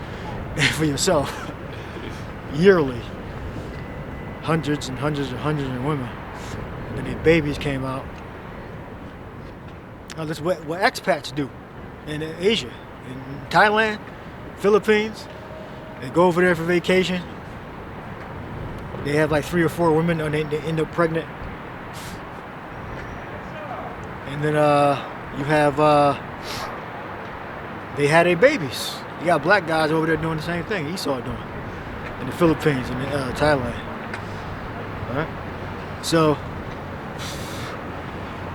and for yourself yearly. Hundreds and hundreds and hundreds of women. And then their babies came out. Now that's what expats do in Asia, in Thailand, Philippines. They go over there for vacation. They have like 3 or 4 women, and they end up pregnant. And then you have, they had their babies. You got black guys over there doing the same thing Esau doing in the Philippines and Thailand. All right? So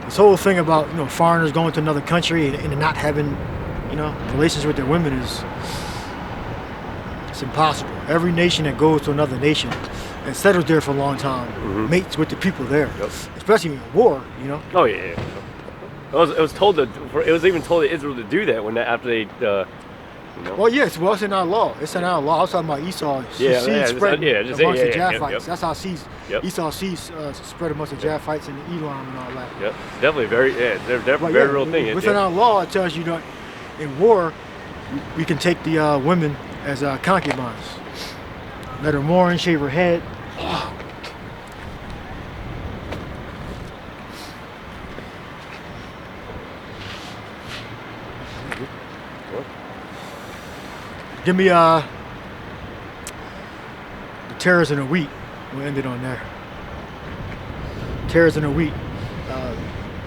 this whole thing about foreigners going to another country and not having relations with their women it's impossible. Every nation that goes to another nation and settles there for a long time mates with the people there, especially in war. Oh yeah. It was even told to Israel to do that after they. Well, yes. Well, it's in our law. It's in our law. I was talking about Esau. Seed spread amongst the Japhites. That's how Esau seeds spread amongst the Japhites and the Elam and all that. Yep. Definitely they're definitely very real thing. Within our law, it tells you that in war, we can take the women as concubines. Let her mourn, shave her head. Give me the tares and the wheat. We'll end it on there. Tares and the wheat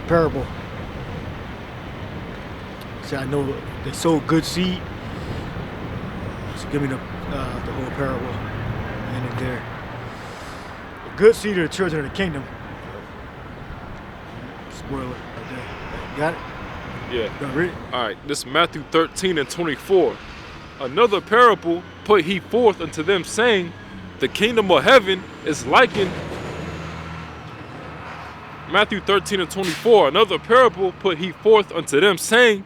parable. See, I know they sow good seed. So give me the whole parable. End it there. The good seed of the children of the kingdom. Spoiler right there. Got it? Yeah. Go read it. All right. This is Matthew 13:24. Another parable put he forth unto them, saying, the kingdom of heaven is likened. Matthew 13:24. Another parable put he forth unto them, saying,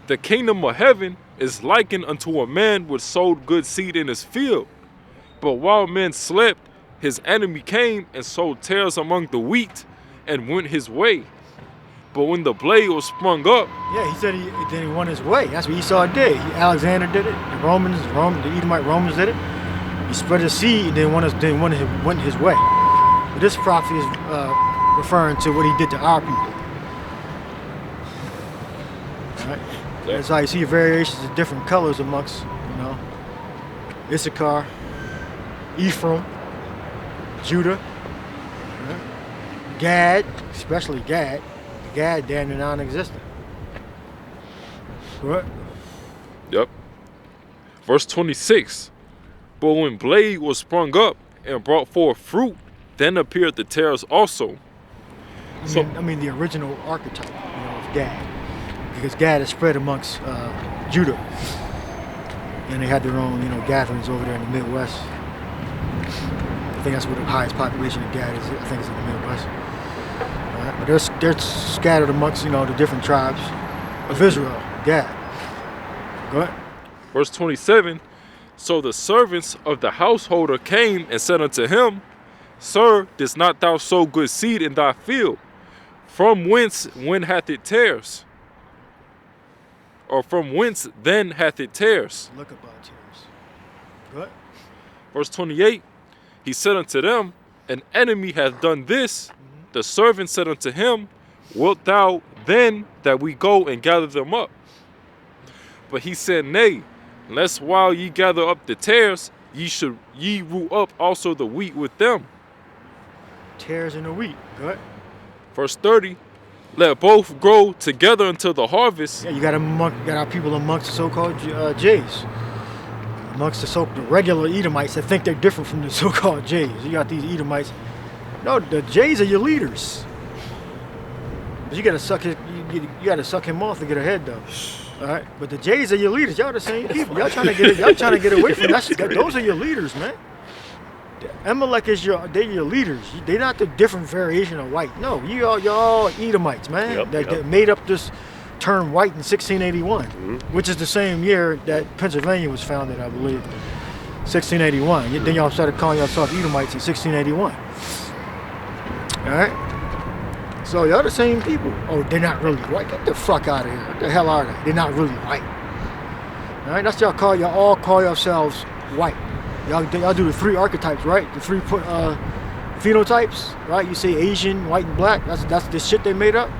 the kingdom of heaven is likened unto a man which sowed good seed in his field. But while men slept, his enemy came and sowed tares among the wheat and went his way. But when the blade was sprung up, he said he won his way. That's what Esau did. Alexander did it. The Edomite Romans did it. He spread his seed and then went his way. But this prophecy is referring to what he did to our people. All right. That's how you see variations of different colors amongst, Issachar, Ephraim, Judah, Gad, especially Gad. Gad damn near non-existent. What? Yep. Verse 26. But when blade was sprung up and brought forth fruit, then appeared the tares also. I mean the original archetype, of Gad. Because Gad is spread amongst Judah. And they had their own, gatherings over there in the Midwest. I think that's where the highest population of Gad is. I think it's in the Midwest. But they're scattered amongst, the different tribes of Israel. Gad. Go ahead. Verse 27. So the servants of the householder came and said unto him, Sir, didst not thou sow good seed in thy field? From whence when hath it tares? Or from whence then hath it tares? Look about tares. Go ahead. Verse 28. He said unto them, An enemy hath done this. The servant said unto him, Wilt thou then that we go and gather them up? But he said, Nay, lest while ye gather up the tares, ye root up also the wheat with them. Tares in the wheat. Go ahead. Verse 30. Let both grow together until the harvest. Yeah, you got our people amongst the so-called Jays. Amongst the regular Edomites that think they're different from the so-called Jays. You got these Edomites. No, the Jays are your leaders. But you gotta suck him off to get ahead though. All right, but the Jays are your leaders. Y'all the same people. Y'all trying to get away from that. Those are your leaders, man. Amalek they're your leaders. They're not the different variation of white. No, y'all Edomites, man. That made up this term white in 1681, which is the same year that Pennsylvania was founded, I believe. 1681. Then y'all started calling yourself Edomites in 1681. All right. So y'all the same people. Oh, they're not really white. Get the fuck out of here. What the hell are they? They're not really white. All right. That's y'all all call yourselves white. Y'all do the three archetypes, right? The three phenotypes, right? You say Asian, white, and black. That's the shit they made up.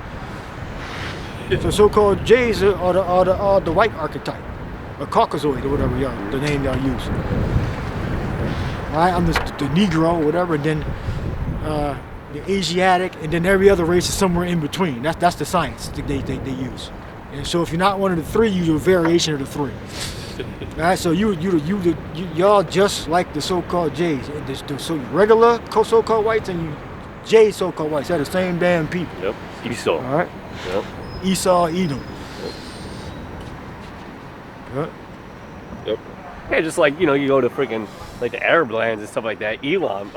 So so-called Jays are the white archetype, or Caucasoid, or whatever the name y'all use. Right? I'm the Negro, whatever. And then the Asiatic, and then every other race is somewhere in between. That's the science that they use. And so if you're not one of the three, you're a variation of the three. All right, so y'all just like the so-called Jays, so regular so-called whites and you Jay so-called whites. They're the same damn people. Yep. Esau. All right. Yep. Esau, Edom. Yep. Yeah, just like you go to freaking like the Arab lands and stuff like that, Elam,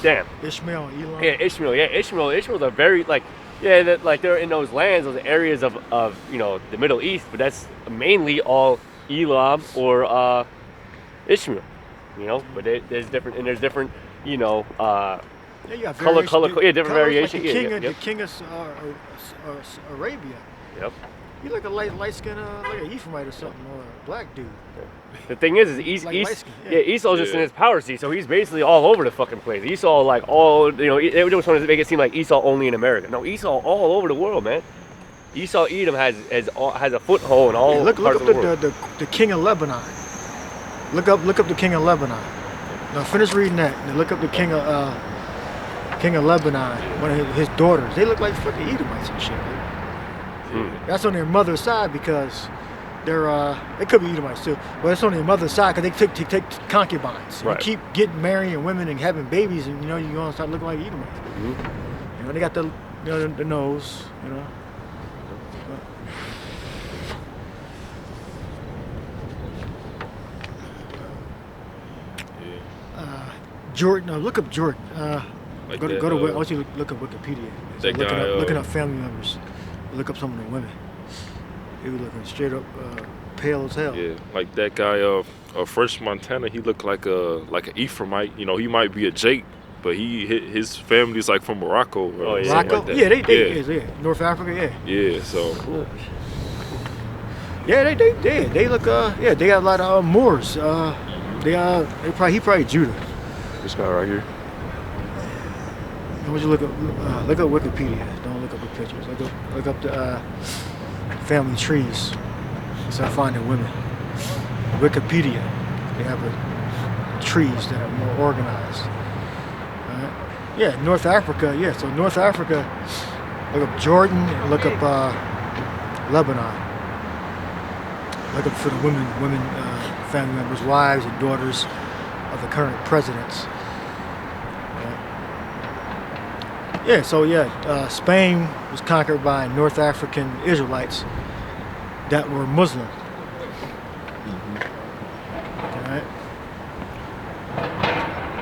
damn. Ishmael, Elam. Yeah, Ishmael. Yeah, Ishmael's a very they're in those lands, those areas of the Middle East, but that's mainly all Elam or Ishmael. But there's different Yeah, different variation. Like the king of Arabia. Yep. You like a light skin, like a Ephraimite or something, or a black dude. The thing is Esau's just in his power seat, so he's basically all over the fucking place. Esau, they just want to make it seem like Esau only in America. No, Esau all over the world, man. Esau Edom has a foothold in all look parts up of the world. the king of Lebanon. Look up the king of Lebanon. Now finish reading that. And look up the king of Lebanon. One of his daughters. They look like fucking Edomites and shit. That's on their mother's side because they could be Edomites too, but it's on their mother's side because they take concubines. Right. You keep getting marrying women and having babies, and you're gonna start looking like Edomites. They got the nose, Jordan. Look up Jordan. I want you to look up Wikipedia. Looking up family members. Look up some of the women. He was looking straight up pale as hell. Yeah, like that guy Fresh Montana, he looked like an Ephraimite. He might be a Jake, but his family's like from Morocco. Morocco? Like they North Africa, yeah. Yeah, so. Cool. Yeah, they look they got a lot of Moors. He probably Judah. This guy right here. I want you to look up Wikipedia. Don't look up a pictures. Look up the family trees. Start finding women. Wikipedia, they have trees that are more organized. Yeah, North Africa. Yeah, so North Africa. Look up Jordan. And look up Lebanon. Look up for the women, family members, wives, and daughters of the current presidents. Yeah, so Spain was conquered by North African Israelites that were Muslim. Alright.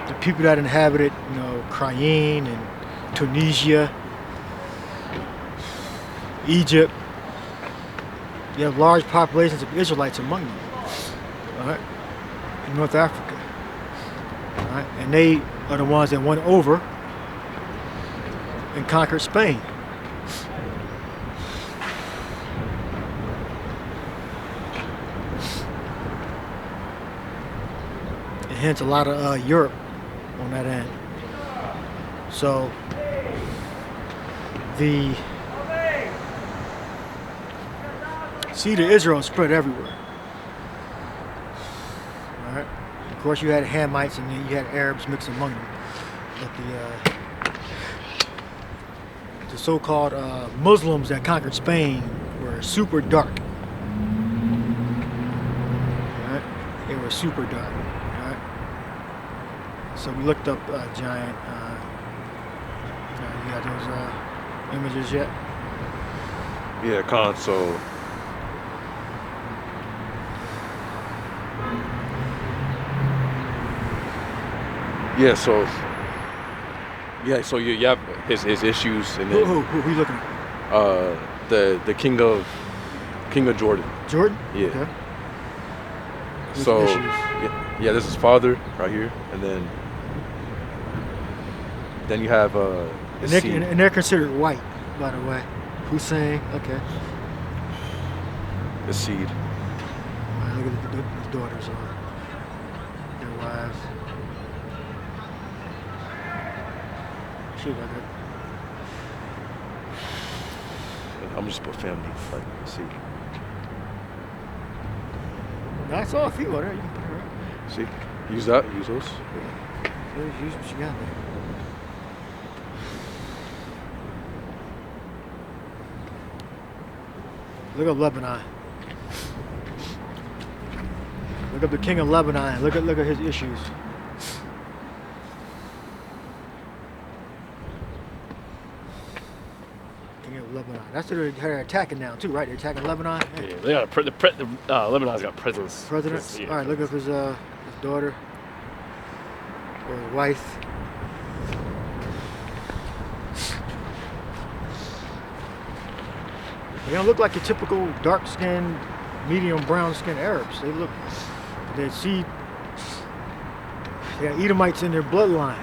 The people that inhabited, Cayenne and Tunisia, Egypt, you have large populations of Israelites among them. Alright. In North Africa. Alright. And they are the ones that went over and conquered Spain. And hence a lot of Europe on that end. So the seed of Israel spread everywhere. All right. Of course, you had Hamites and then you had Arabs mixed among them. But the so-called Muslims that conquered Spain were super dark. Right? They were super dark. Right? So we looked up giant. You got those images yet? Yeah, console. Yeah, so you have his issues, and then Who you looking at? the king of Jordan. Jordan? Yeah. Okay. So Issues. yeah, this is father right here, and then you have his seed. And they're considered white, by the way. Hussein. Okay. The seed. All right, look at his daughters or their wives. Shoot like that. I'm just put family, like see. I saw a few on there. You can put it right. See, use those. Use what you got there. Look up Lebanon. Look up the king of Lebanon. Look at his issues. King of Lebanon. That's what they're attacking now too, right? They're attacking Lebanon. Yeah, they got Lebanon's got presidents. President. Yeah. All right, look up his daughter or his wife. They don't look like your typical dark-skinned, medium brown-skinned Arabs. They got Edomites in their bloodline.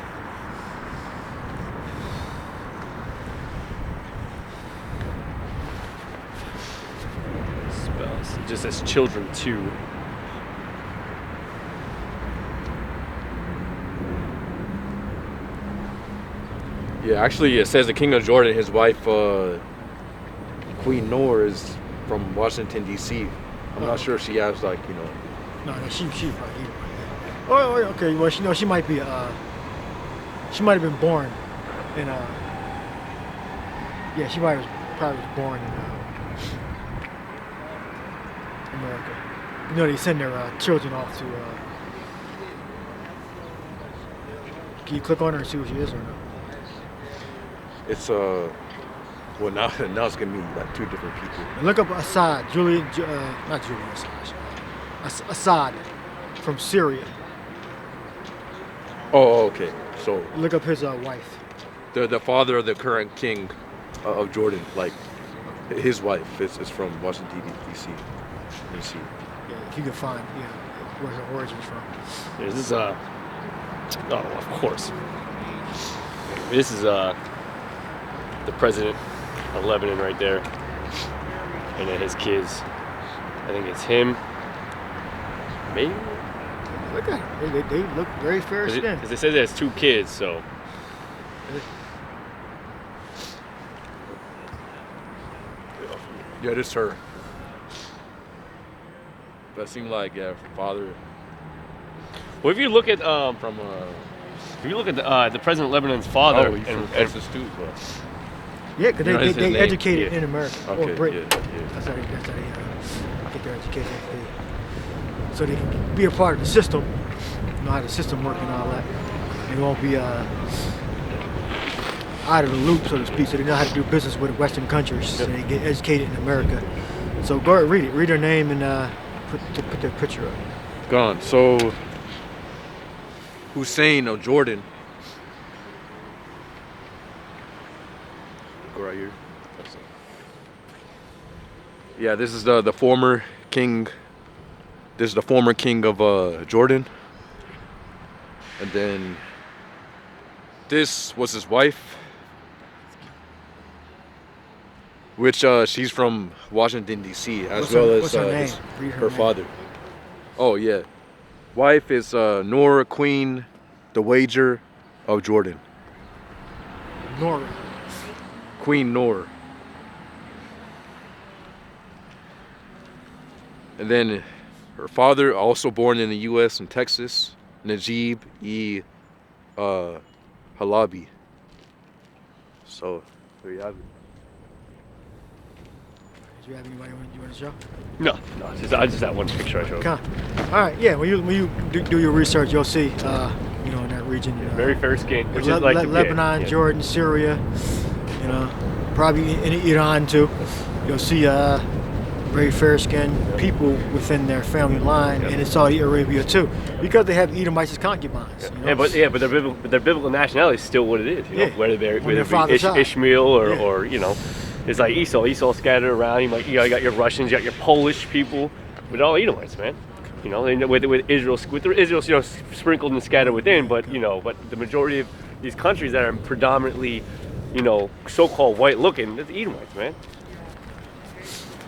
Spells. It just says children too. Yeah, actually, it says the king of Jordan, his wife, Queen Noor, is from Washington D.C. I'm not sure if she has No, she probably Edomite. Oh, okay. Well, she might be. She might have been born in. Yeah, she probably was born in America. They send their children off to. Can you click on her and see what she is or not? It's well now it's gonna be like two different people. And look up Assad, not Julian Assange. Assad from Syria. Oh, okay. So Look up his wife. the father of the current king of Jordan, like his wife is from Washington D.C. Let me see. Yeah, if you can find, where her origins from. This is oh, of course. This is the president of Lebanon right there, and then his kids. I think it's him. Maybe. Look at them. They look very fair skinned. Because it says it has 2 kids, so. Yeah, this is her. That seemed like father Well, if you look at from the president of Lebanon's father, he's from and Texas too, but Yeah, because You know, it's his they name. educated Yeah. in America okay, or Britain. yeah. That's how they get their education. So they can be a part of the system, know how the system works and all that. They won't be out of the loop, so to speak. So they know how to do business with Western countries. So they get educated in America. So go ahead, read it. Read her name and put their picture up. Gone. So Hussein of Jordan. Go right here. Yeah, this is the former king. This is the former king of Jordan. And then this was his wife, which she's from Washington D.C. as well as what's her name? Read her her name. father. Oh yeah, wife is Nora Queen, the Wager of Jordan. Nora. Queen Nor. And then her father, also born in the U.S. in Texas, Najib E. Halabi. So there you have it. Do you have anybody you want to show? no, I just that one picture I showed. Come on. All right. Yeah. When you do your research, you'll see. In that region. Very fair skin, which is like Lebanon, yeah. Jordan, Syria. Probably in Iran too. You'll see very fair-skinned people within their family line, and in Saudi Arabia too, because they have Edomites as concubines. Yeah, but their biblical nationality is still what it is. You know, Yeah. whether On their it be father's side. Ishmael or, Yeah. or it's like Esau scattered around. You got your Russians, you got your Polish people, but all Edomites, man. And with Israel, sprinkled and scattered within, but the majority of these countries that are predominantly, so-called white-looking, it's Edomites, man.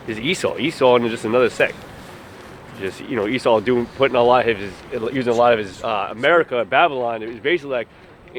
Is Esau and just another sect. Just Esau using a lot of his America, Babylon. It was basically like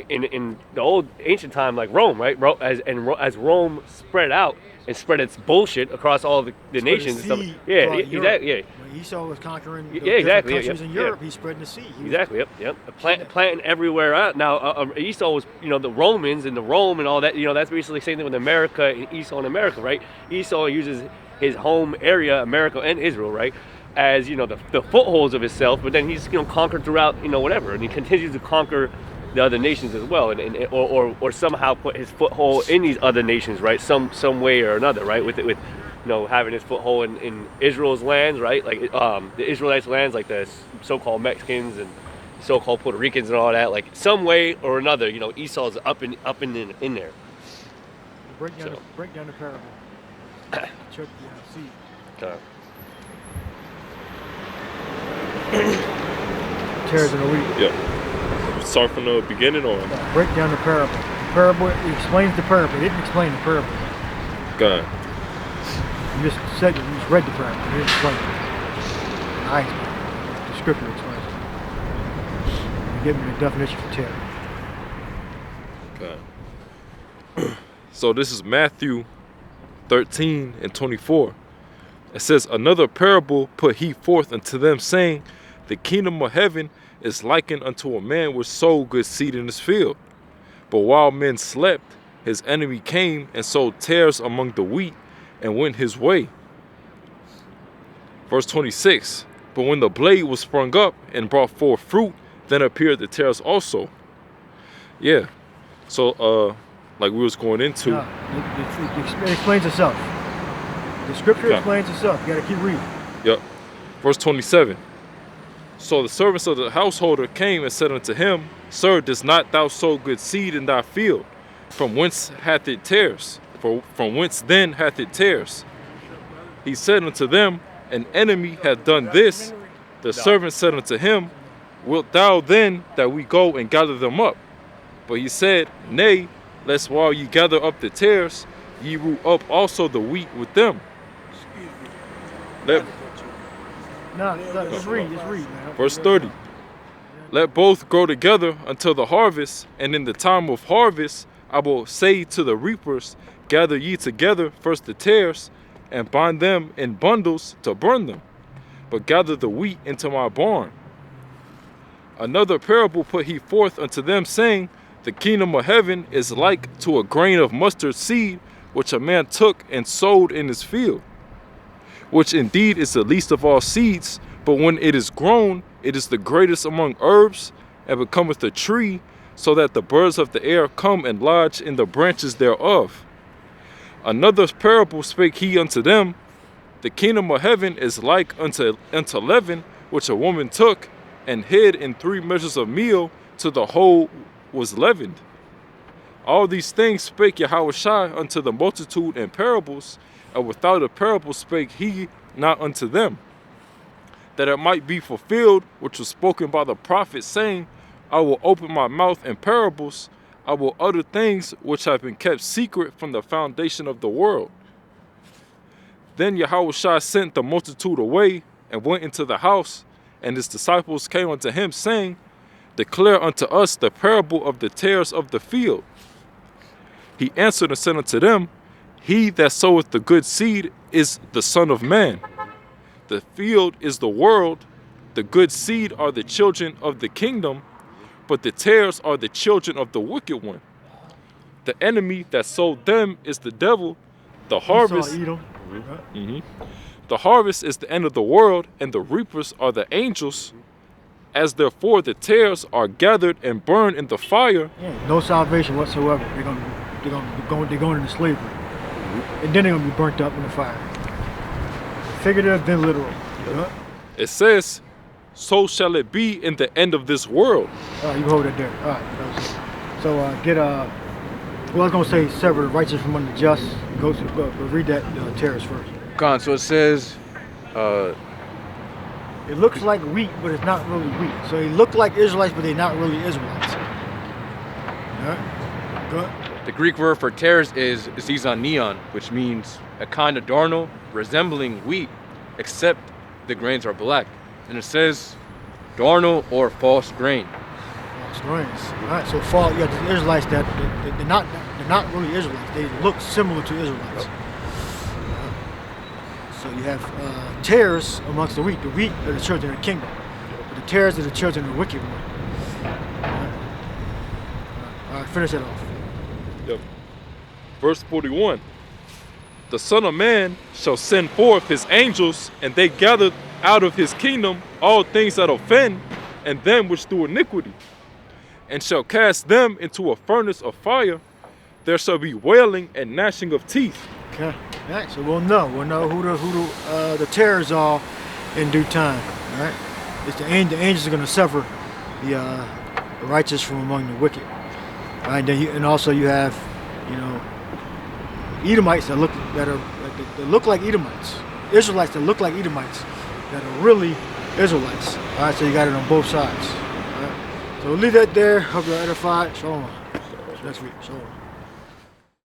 in the old ancient time, like Rome, right? As Rome spread out and spread its bullshit across all the nations and stuff. Yeah, exactly. Yeah. When Esau was conquering exactly. countries in Europe, he's spreading the sea. Exactly. Yep. Planting everywhere out. Now Esau was, the Romans and the Rome and all that. That's basically the same thing with America and Esau and America, right? Esau uses his home area, America and Israel, right, as the footholds of himself. But then he's conquered throughout, whatever, and he continues to conquer the other nations as well, or somehow put his foothold in these other nations, right? Some way or another, right? With having his foothold in Israel's lands, right? Like the Israelites' lands, like the so-called Mexicans and so-called Puerto Ricans and all that. Like some way or another, Esau's up in there. Break down the parable. Check the seed. Tares in the wheat. Yeah. Start from the beginning or? Break down the parable. The parable explains the parable. It didn't explain the parable. Go ahead. You just said it. You just read the parable. It didn't explain it. I explain it. The scripture explains it. You give me the definition for terror. Okay. So this is Matthew 13 and 24. It says, another parable put he forth unto them, saying, the kingdom of heaven is likened unto a man which sowed good seed in his field. But while men slept, his enemy came and sowed tares among the wheat and went his way. Verse 26. But when the blade was sprung up and brought forth fruit, then appeared the tares also. Yeah. So, like we was going into. No, it explains itself. The scripture explains itself. You gotta keep reading. Yep. Verse 27. So the servants of the householder came and said unto him, Sir, dost not thou sow good seed in thy field? From whence hath it tares? From whence then hath it tares? He said unto them, An enemy hath done this. The servant said unto him, Wilt thou then that we go and gather them up? But he said, Nay, lest while ye gather up the tares, ye root up also the wheat with them. Just read, man. Verse 30. Let both grow together until the harvest, and in the time of harvest I will say to the reapers, Gather ye together first the tares, and bind them in bundles to burn them, but gather the wheat into my barn. Another parable put he forth unto them, saying, The kingdom of heaven is like to a grain of mustard seed, which a man took and sowed in his field, which indeed is the least of all seeds, but when it is grown, it is the greatest among herbs, and becometh a tree, so that the birds of the air come and lodge in the branches thereof. Another parable spake he unto them, The kingdom of heaven is like unto leaven, which a woman took and hid in 3 measures of meal, till the whole was leavened. All these things spake Yahushua unto the multitude in parables, and without a parable spake he not unto them, that it might be fulfilled which was spoken by the prophet, saying, I will open my mouth in parables, I will utter things which have been kept secret from the foundation of the world. Then Yahushua sent the multitude away, and went into the house, and his disciples came unto him, saying, Declare unto us the parable of the tares of the field. He answered and said unto them, He that soweth the good seed is the Son of Man. The field is the world, the good seed are the children of the kingdom, but the tares are the children of the wicked one. The enemy that sowed them is the devil. The harvest, the harvest is the end of the world, and the reapers are the angels. As therefore the tares are gathered and burned in the fire. Yeah, no salvation whatsoever. They're going into slavery, and then they're gonna be burnt up in the fire. Figurative, then literal. Yeah. It says, so shall it be in the end of this world. All right, you hold it there. All right. So well, I was gonna say sever the righteous from under the just. Go read that tares first. Con, so it says, it looks like wheat, but it's not really wheat. So they look like Israelites, but they're not really Israelites. Yeah. Good. the Greek word for tares is zizanion, which means a kind of darnel resembling wheat, except the grains are black. And it says darnel or false grain. False grains. All right. So you got the Israelites that they're not really Israelites. They look similar to Israelites. So you have tares amongst the wheat. The wheat are the children of the kingdom. But the tares are the children of the wicked one. All right, finish it off. Yep. Verse 41. The Son of Man shall send forth his angels, and they gather out of his kingdom all things that offend, and them which do iniquity, and shall cast them into a furnace of fire. There shall be wailing and gnashing of teeth. Okay. All right, so we'll know who the tares are in due time. All right. It's the angels are going to sever the righteous from among the wicked. All right. And also you have, Edomites that look like Edomites. Israelites that look like Edomites that are really Israelites. All right. So you got it on both sides. All right. So we'll leave that there. Hope you're edified. Shalom. Next week. Shalom.